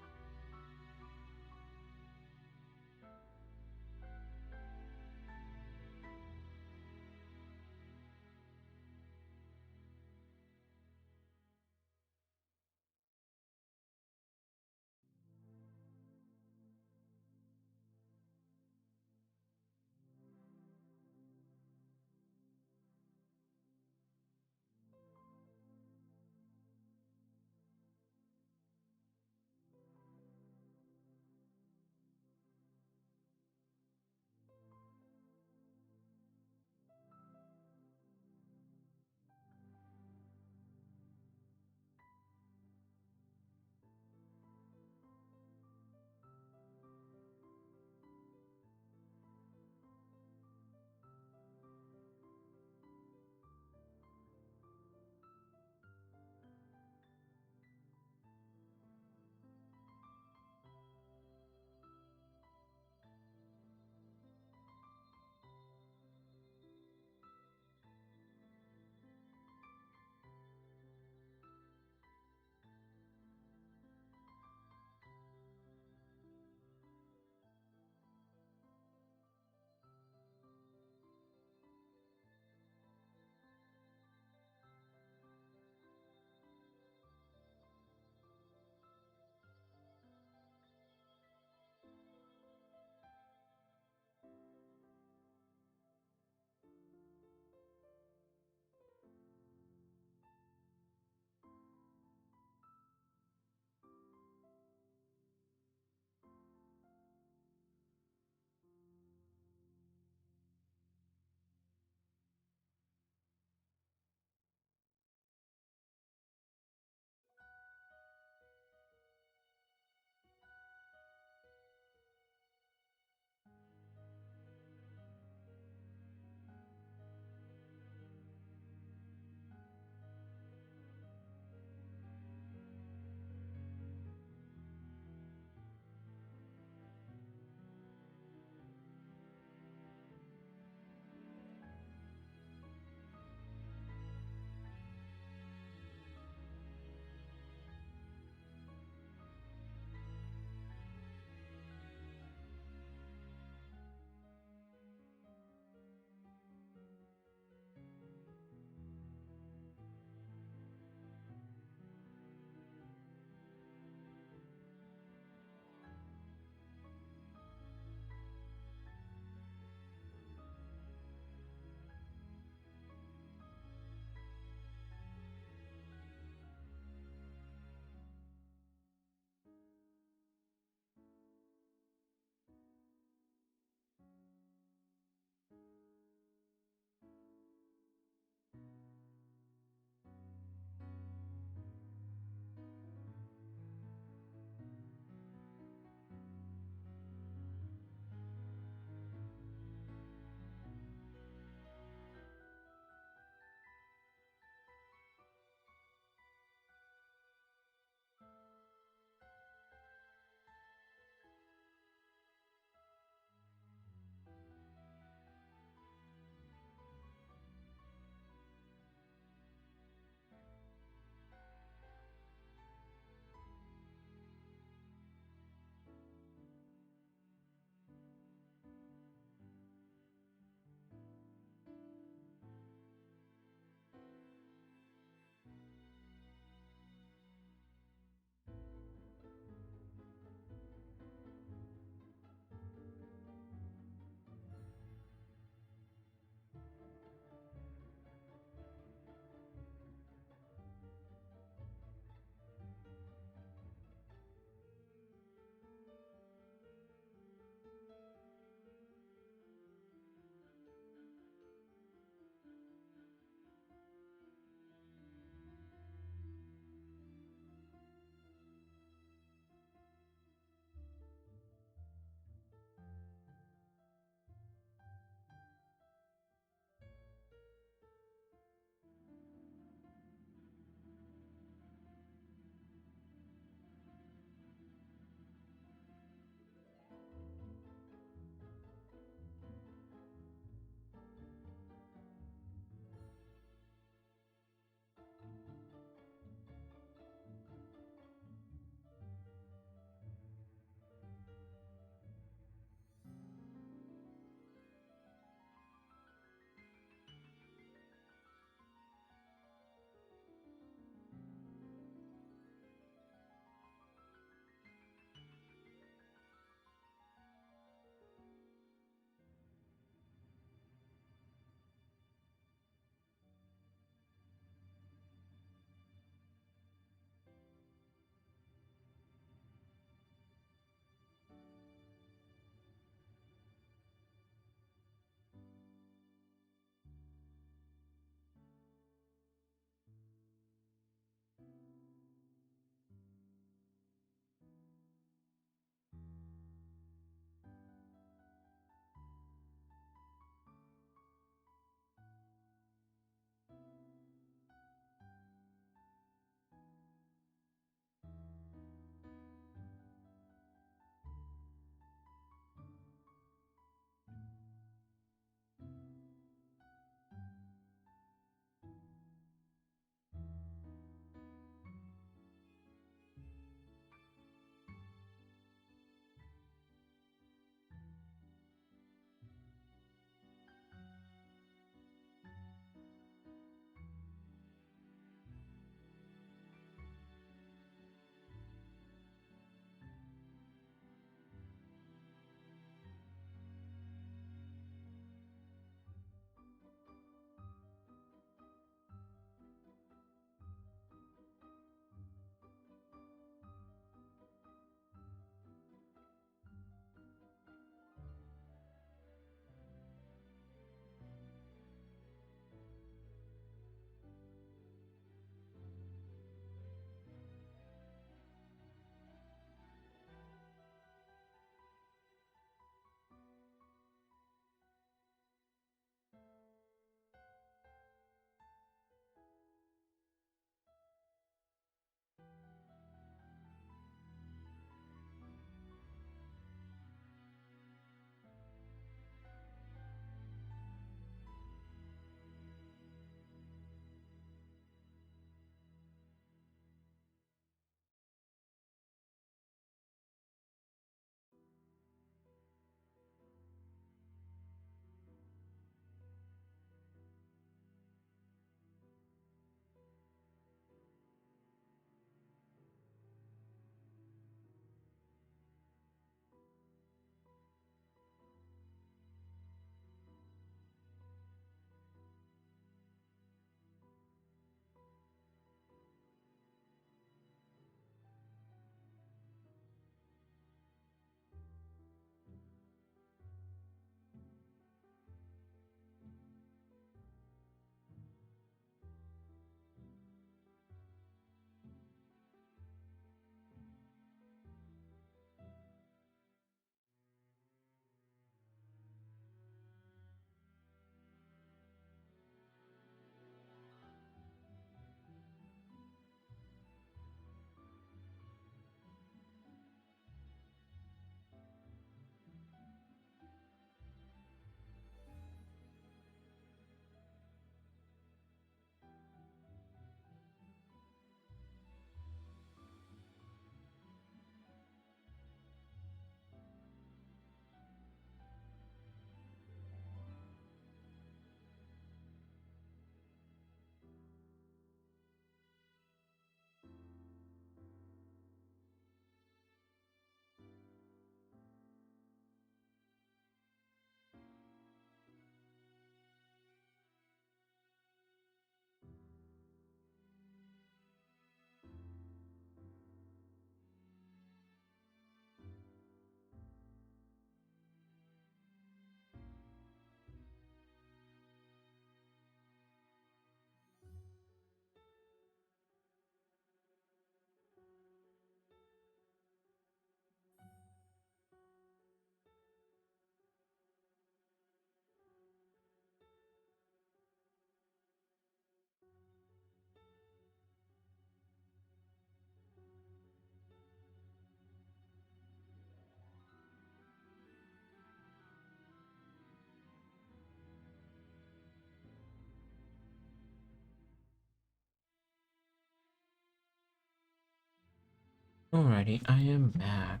Alrighty, I am back.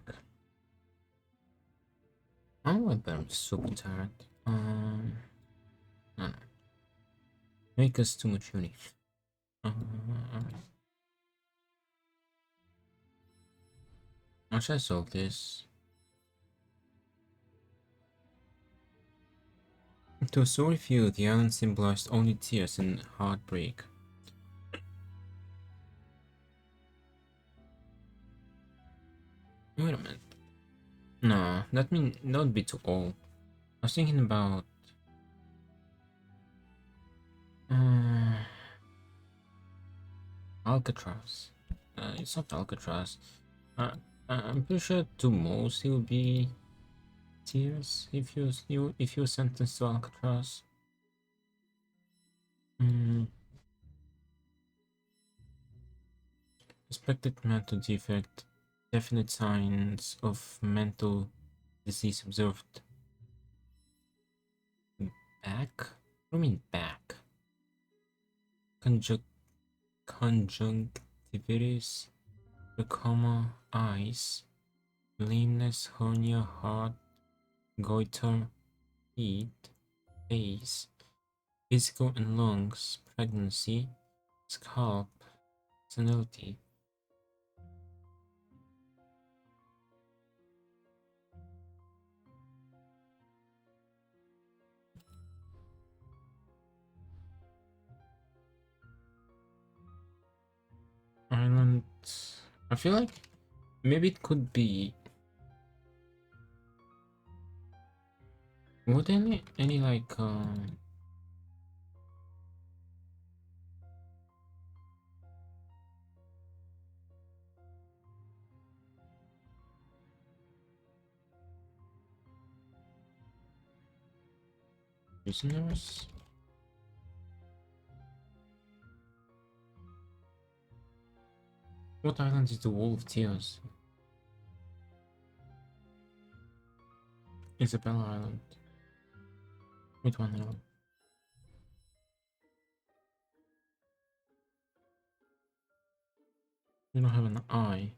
Oh, but I'm super tired. No, no. Make us too much uni. Alright. How should I solve this? To a sorry few, the island symbolized only tears and heartbreak. Wait a minute. No, that would be too old. I was thinking about uh, Alcatraz. It's not Alcatraz. I'm pretty sure to most it will be tears if you're sentenced to Alcatraz. Mm, Suspected mental defect. Definite signs of mental disease observed. Back? What do you mean back? Conjunctivitis, glaucoma, eyes, lameness, hernia, heart, goiter, heat, face, physical and lungs, pregnancy, scalp, senility. Island. I feel like maybe it could be. Would any like prisoners? What island is the Wall of Tears? Isabella Island. Which one island? You don't have an eye.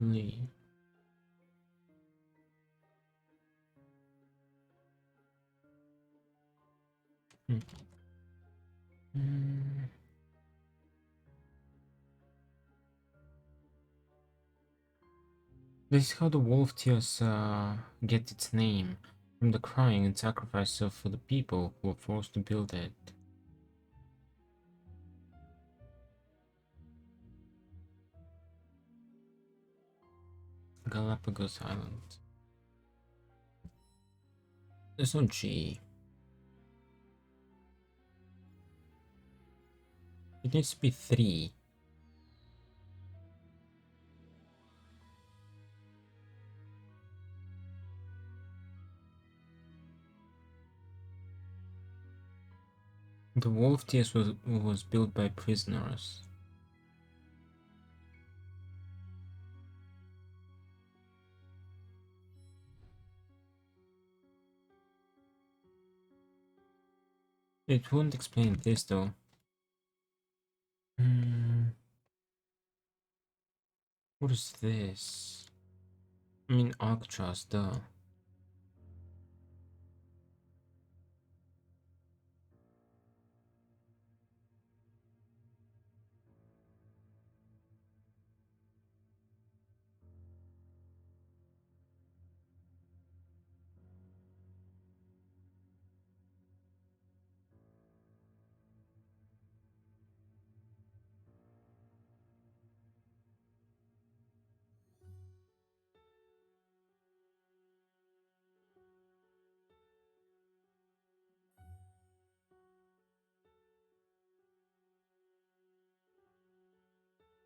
Lee. Hmm. Mm. This is how the Wall of Tears get its name, from the crying and sacrifice of the people who were forced to build it. Galapagos Island. There's no G. It needs to be 3. The Wall of Tears was built by prisoners. It won't explain this though. What is this? I mean Alcatraz, duh.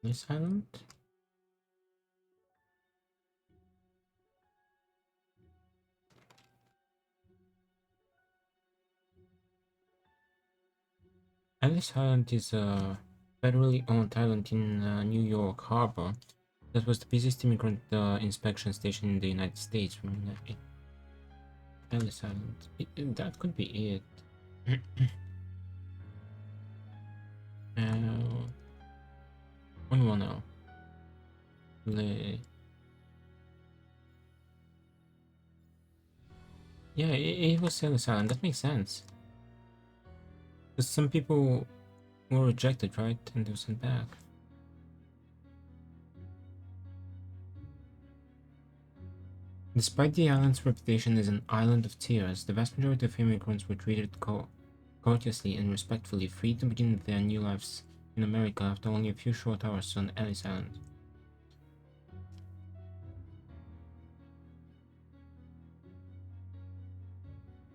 This island? Ellis Island is a federally owned island in New York Harbor that was the busiest immigrant inspection station in the United States. Ellis Island. That could be it. Only one L. Yeah, it was Ellis Island. That makes sense. Because some people were rejected, right? And they were sent back. Despite the island's reputation as an island of tears, the vast majority of immigrants were treated courteously and respectfully, free to begin their new lives in America after only a few short hours on Ellis Island.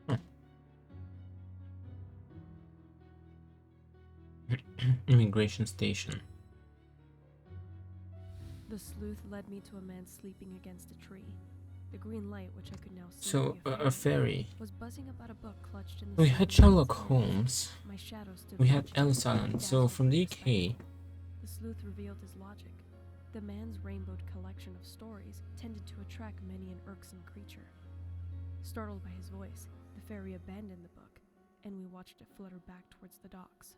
Huh. Immigration station. The sleuth led me to a man sleeping against a tree. The green light, which I could now see So, to be a ferry. was buzzing about a book clutched in the We had sleeping Sherlock man's hands. Holmes. My shadow stood We had watching, Ellis Island. So, dazzled from by the the UK, spectacle. The sleuth revealed his logic. The man's rainbowed collection of stories tended to attract many an irksome creature. Startled by his voice, the fairy abandoned the book, and we watched it flutter back towards the docks.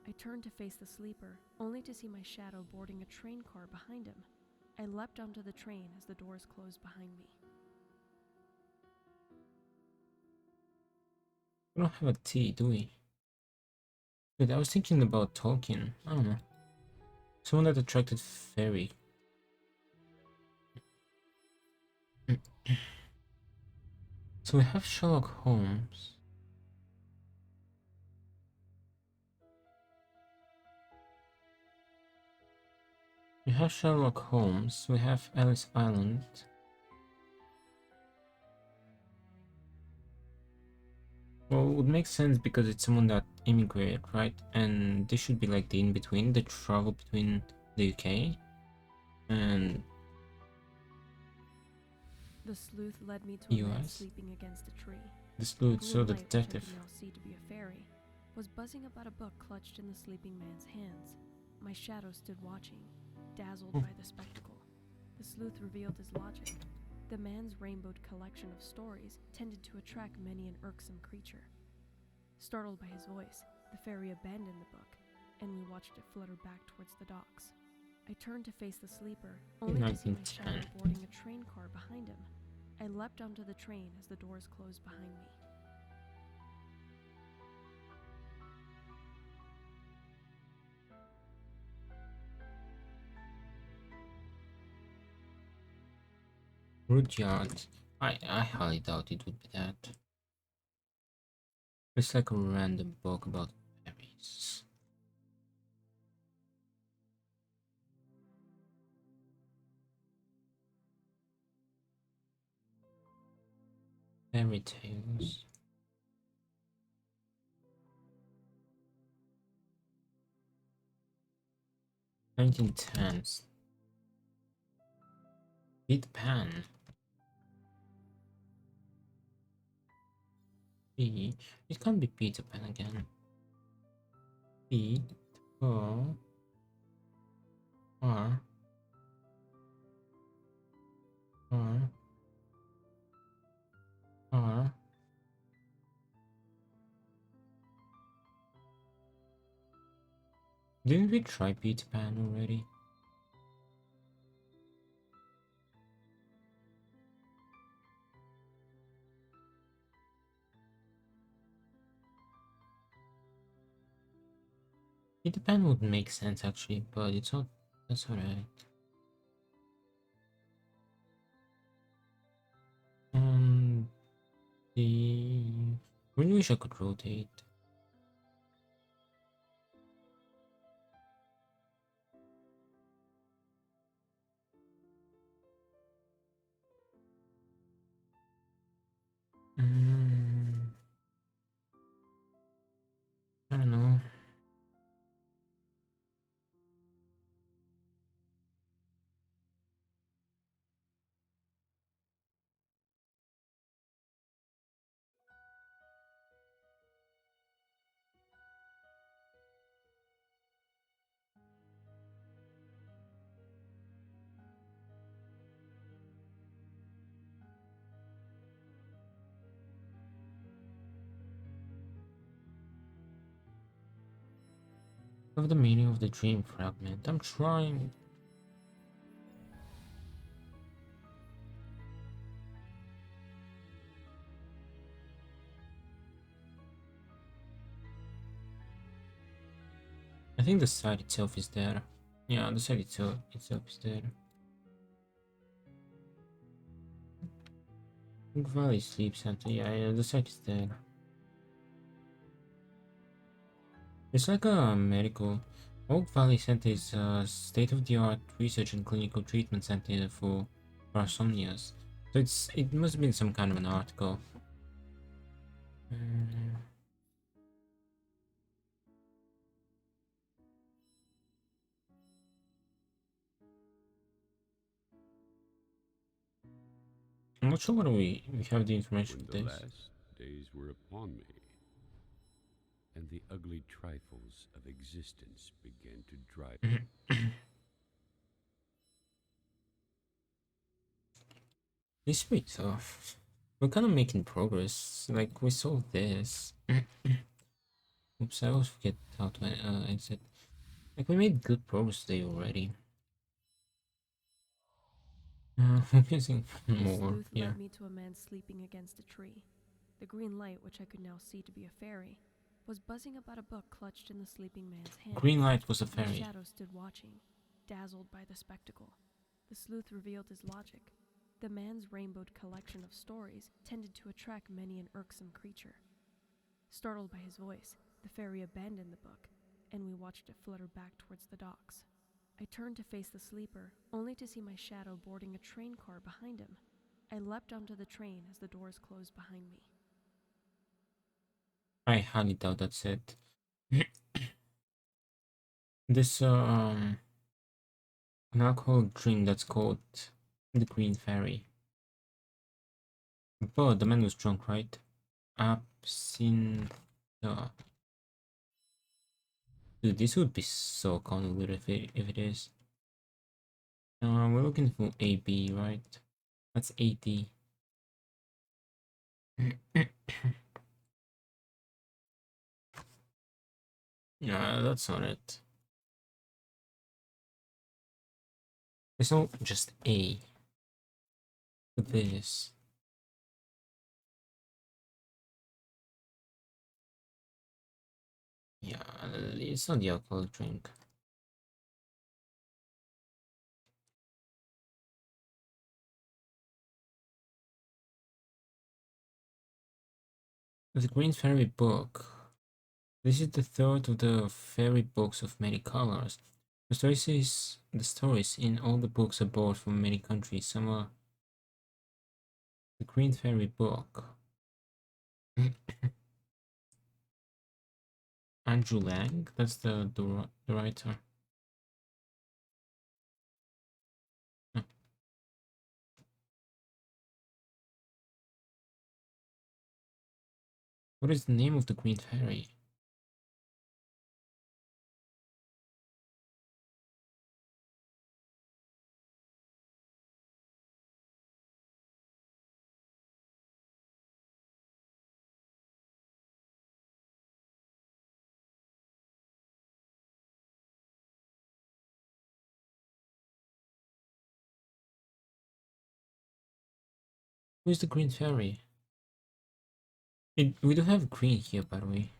I turned to face the sleeper, only to see my shadow boarding a train car behind him. I leapt onto the train as the doors closed behind me. we don't have a T, do we? Wait, I was thinking about Tolkien. I don't know. Someone that attracted fairy. So we have Sherlock Holmes. We have Sherlock Holmes. We have Ellis Island. Well, it would make sense because it's someone that immigrated, right? And this should be like the in-between, the travel between the UK and The sleuth led me to a man US. sleeping against a tree. The sleuth, The so green the light, which I detective. could now see to be a fairy, was buzzing about a book clutched in the sleeping man's hands. My shadow stood watching, dazzled by the spectacle. The sleuth revealed his logic. The man's rainbowed collection of stories tended to attract many an irksome creature. Startled by his voice, the fairy abandoned the book, and we watched it flutter back towards the docks. I turned to face the sleeper, only to see my shadow 1910. boarding a train car behind him. I leapt onto the train as the doors closed behind me. Rudyard. I highly doubt it would be that. It's like a random book about fairies. Fairy tales. (1910s). Peter Pan. P. It can't be Peter Pan again. Peter R R R. Didn't we try Peter Pan already? Peter Pan would make sense actually, but it's not. That's alright. The really wish I could rotate. Mm, I don't know. Of the meaning of the dream fragment. I'm trying. I think the site itself is there. Yeah, the site itself is there. Oak Valley Sleep Center. Yeah, the site is there. It's like a medical. Oak Valley Center is a state-of-the-art research and clinical treatment center for parasomnias. So it must have been some kind of an article. Mm, I'm not sure whether we have the information When for the this. last days were upon me, and the ugly trifles of existence began to drive. This week, so we're kind of making progress. Like we solved this. Oops, I always forget how to exit. Like we made good progress today already. We're missing The more. sleuth Yeah. led me to a man sleeping against a tree. The green light, which I could now see to be a fairy, was buzzing about a book clutched in the sleeping man's hand. Green light was a My fairy. shadow stood watching, dazzled by the spectacle. The sleuth revealed his logic. The man's rainbowed collection of stories tended to attract many an irksome creature. Startled by his voice, the fairy abandoned the book, and we watched it flutter back towards the docks. I turned to face the sleeper, only to see my shadow boarding a train car behind him. I leapt onto the train as the doors closed behind me. I highly doubt that's it. This an alcoholic drink that's called the Green Fairy. But the man was drunk, right? Absinthe. Dude, this would be so convoluted if it is. We're looking for AB, right? That's 80. Yeah, that's not it. It's not just A. This. Yeah, it's not the alcoholic drink. The Green Fairy book. This is the third of the fairy books of many colors. The stories in all the books are bought from many countries. Some are the Green Fairy book. Andrew Lang, that's the writer. No. What is the name of the Green Fairy? Who is the Green Fairy? We don't have green here, by the way.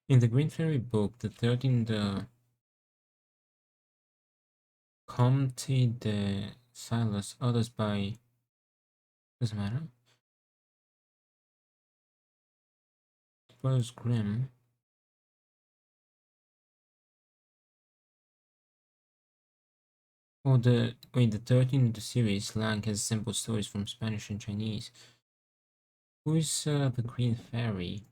In the Green Fairy book, the 13th Comte de Silas, others by doesn't matter. Brothers Grimm. Oh, the 13th in the series, Lang has sampled stories from Spanish and Chinese. Who is the Green Fairy?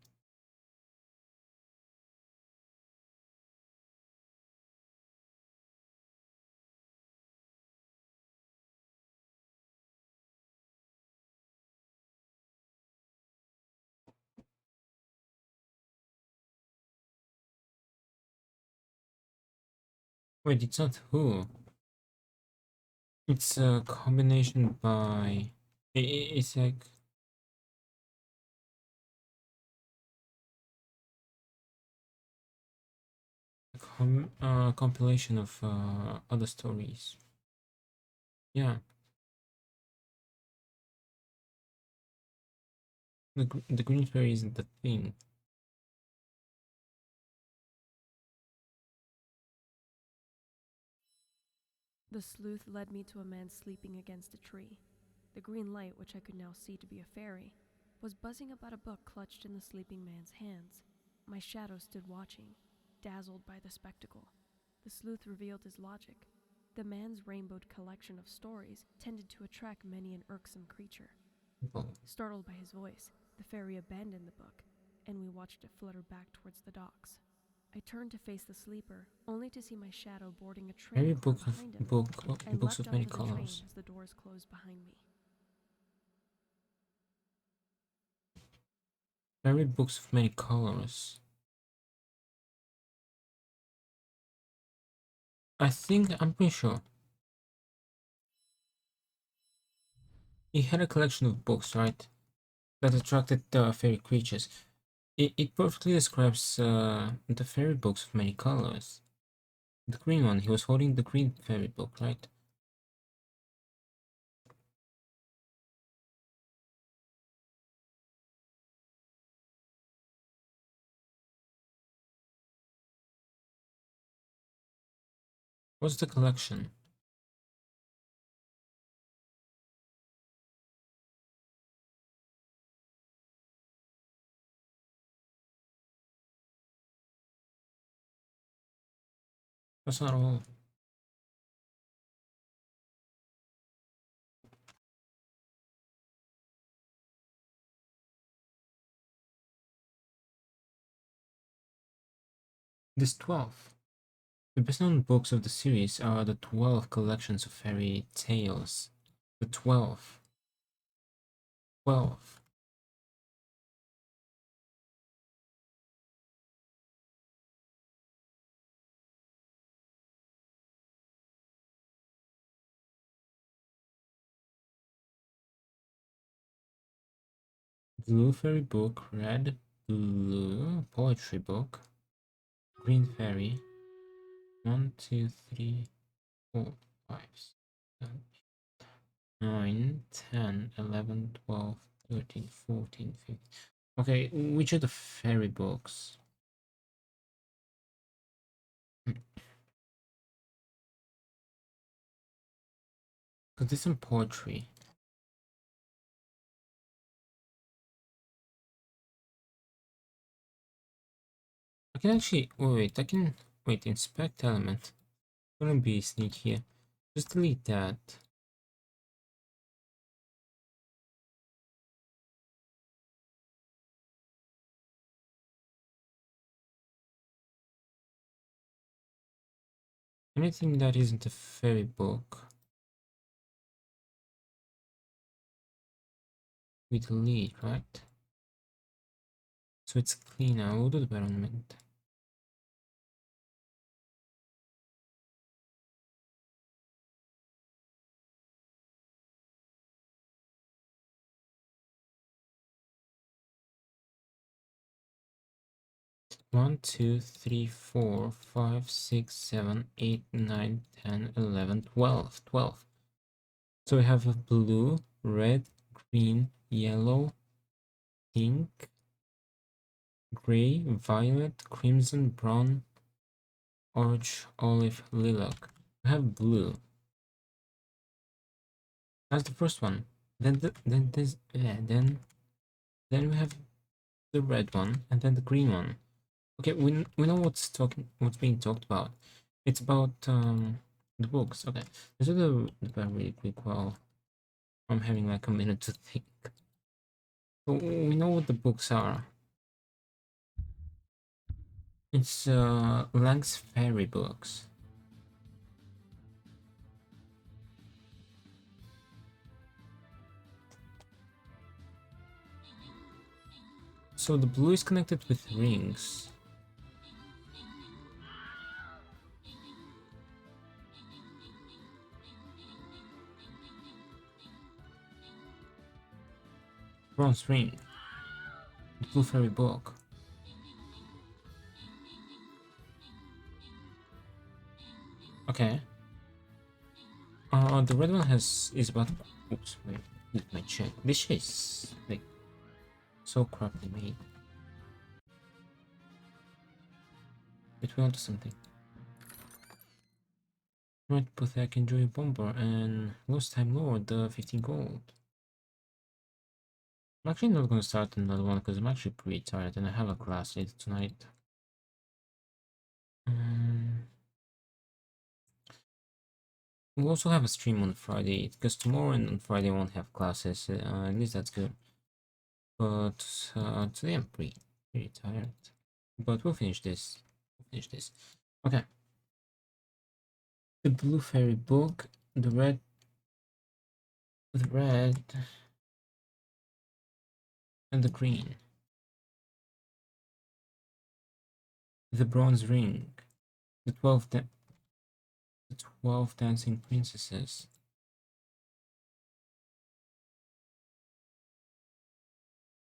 Wait, it's not who. It's a combination by. It's like a compilation of other stories. Yeah, the green fairy isn't the thing. The sleuth led me to a man sleeping against a tree. The green light, which I could now see to be a fairy, was buzzing about a book clutched in the sleeping man's hands. My shadow stood watching, dazzled by the spectacle. The sleuth revealed his logic. The man's rainbowed collection of stories tended to attract many an irksome creature. Oh, Startled by his voice, the fairy abandoned the book, and we watched it flutter back towards the docks. I turned to face the sleeper, only to see my shadow boarding a fairy train car book of behind him. I books leapt of many onto the train colors. as the doors closed behind me. Fairy books of many colors. I'm pretty sure. He had a collection of books, right? That attracted fairy creatures. It perfectly describes the fairy books of many colors. The green one, he was holding the green fairy book, right? What's the collection? That's not all. There's 12. The best known books of the series are the 12 collections of fairy tales. The 12. 12. Blue fairy book, red, blue, poetry book, green fairy. 1, 2, 3, 4, 5, 7, 9, 10, 11, 12, 13, 14, 15. Okay, which are the fairy books? Because there's some poetry. I can actually wait. I can wait. Inspect element. Gonna be sneaky here. Just delete that. Anything that isn't a fairy book, we delete, right? So it's clean. I will do the environment. One, 2, 3, 4, 5, 6, 7, 8, 9, 10, 11, 12. 12. So we have a blue, red, green, yellow, pink, gray, violet, crimson, brown, orange, olive, lilac. We have blue. That's the first one. Then this then we have the red one and then the green one. Okay, we know what's being talked about. It's about the books. Okay, let's do the really quick while I'm having like a minute to think. So we know what the books are. It's Lang's fairy books. So the blue is connected with rings. Bronze ring. The blue fairy book. Okay. The red one is about. Oops, wait. Let me check. This shit is like so crappily made. It will do something. Right, Pathetic Enjoy Bomber and Lost Time Lord, 15 gold. I'm actually not gonna start another one because I'm actually pretty tired and I have a class later tonight. We'll also have a stream on Friday because tomorrow and on Friday I won't have classes. At least that's good. But today I'm pretty tired. But we'll finish this. Okay. The blue fairy book, the red, and the green. The bronze ring, the 12 dancing princesses.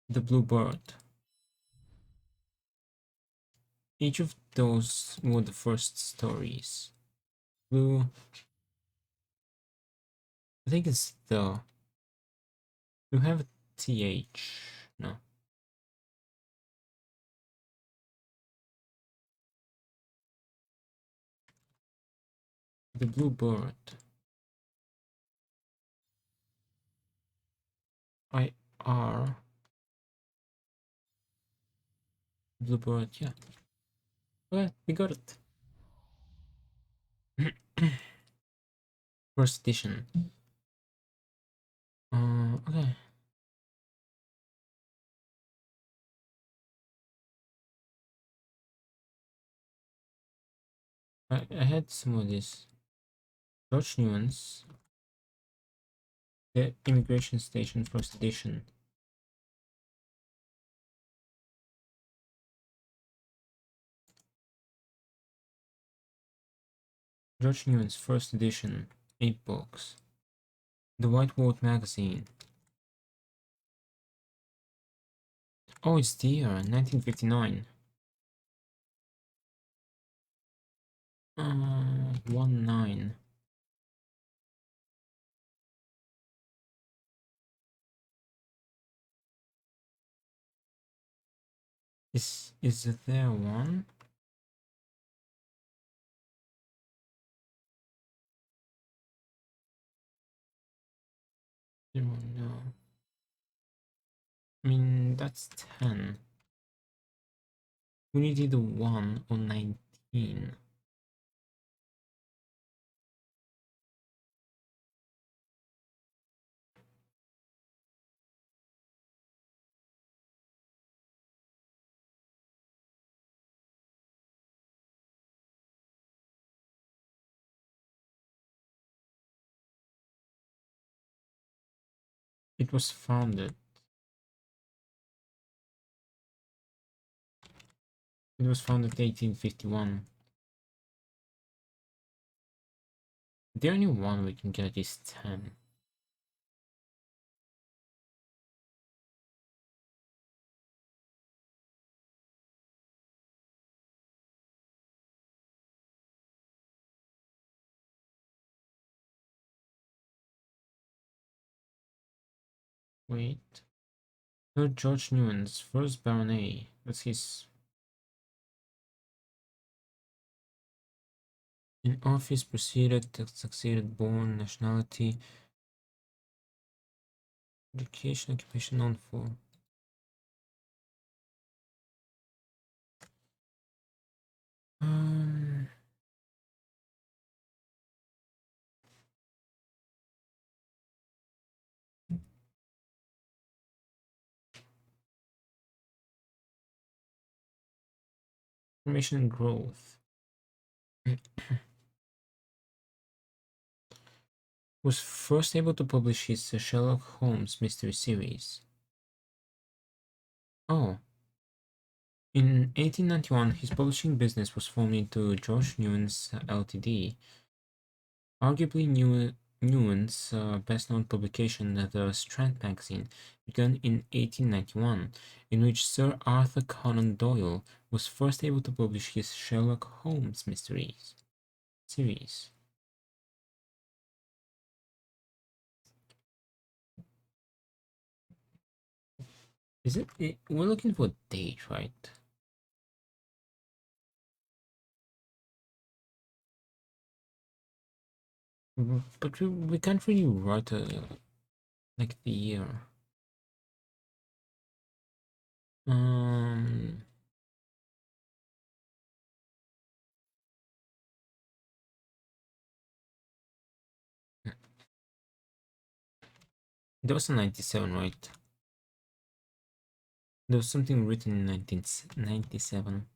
The blue bird. Each of those were the first stories. Blue. I think it's the. Do you have a TH? No. The blue bird. IR. Blue bird, yeah. Well, we got it. First edition. Okay. I had some of this. George Newman's. The Immigration Station First Edition. George Newman's First Edition. 8 books. The White Wolf Magazine. Oh, it's the year 1959. 19. Is there one? There one, no. I mean, that's 10. We needed the 1 on 19. It was founded. It was founded 1851. The only one we can get is 10. Wait. Sir George Newman's first baronet. That's his. In office, proceeded, succeeded, born, nationality, education, occupation known for. Um, Formation and growth. Was first able to publish his Sherlock Holmes mystery series. Oh. In 1891, his publishing business was formed into George Newman's Ltd. Arguably Newman's best-known publication, the Strand magazine, began in 1891, in which Sir Arthur Conan Doyle was first able to publish his Sherlock Holmes mysteries series. Is it? We're looking for a date, right? But we can't really write like the year. Um, there was a 97, right? There was something written in 1997.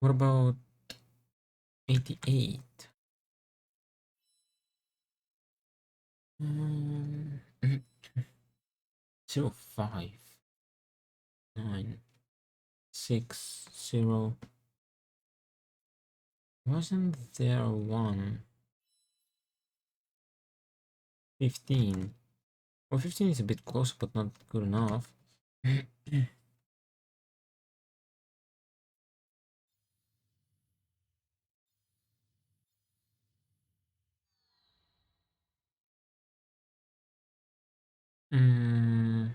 What about 88? 05 9 6 0. Wasn't there one 15? Well, 15 is a bit close, but not good enough. mm,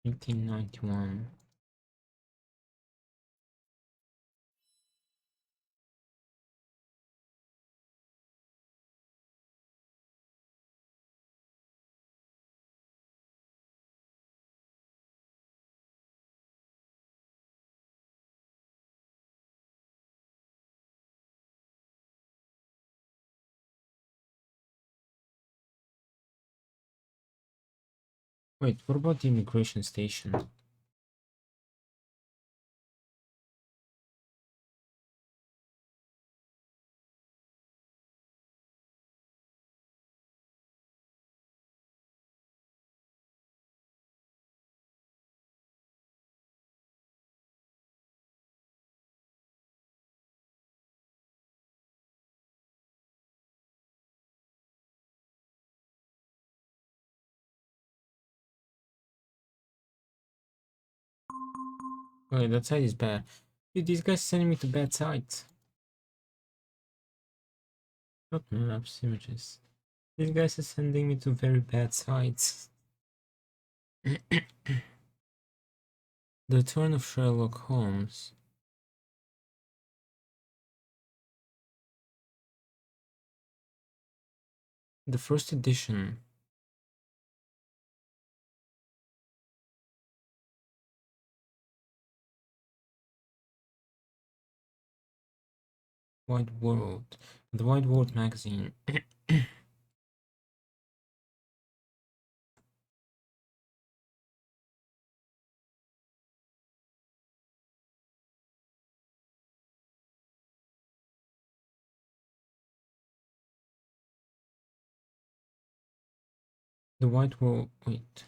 $18.91. Wait, what about the immigration station? Wait, that site is bad. Dude, these guys sending me to bad sites. Not maps, images. These guys are sending me to very bad sites. The Return of Sherlock Holmes. The first edition. Wide World. The Wide World magazine. The Wide World. Wait.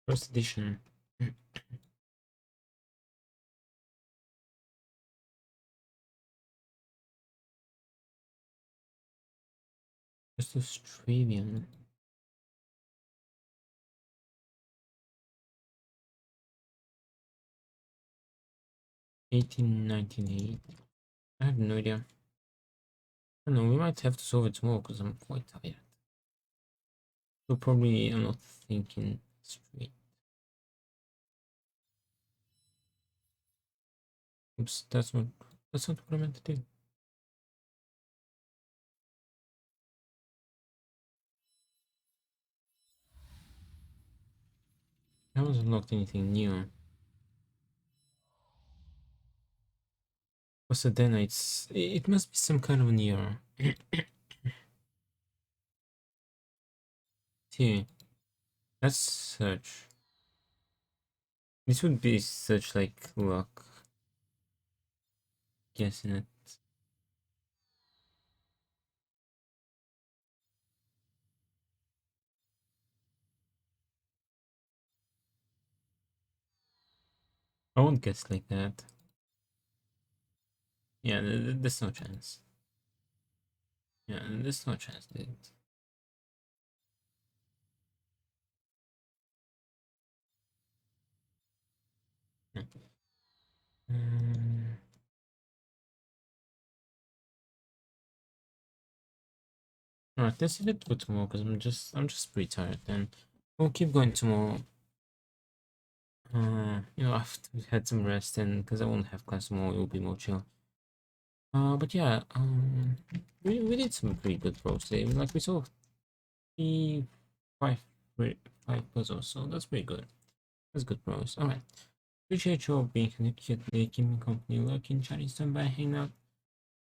First edition. Just Australian. 1898. I have no idea. I don't know, we might have to solve it tomorrow because I'm quite tired. So probably I'm not thinking straight. Oops, that's not what I meant to do. haven't unlocked anything new. Also, then it must be some kind of new. See, let's search. This would be such like luck, guessing it. I won't guess like that. Yeah, there's no chance. Yeah, there's no chance, dude. Yeah. Mm. Alright, let's leave it for tomorrow because I'm just pretty tired. Then we'll keep going tomorrow. After we had some rest and because I won't have class tomorrow, it will be more chill. But yeah, we did some pretty good pros today. Like we saw three, five, five puzzles, so that's pretty good. That's good pros. All right, appreciate you all being connected today, keeping me company, lurking, chatting, stand by, hanging out,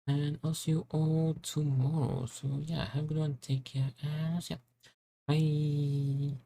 and I'll see you all tomorrow. So yeah, have a good one, take care, and yeah, bye.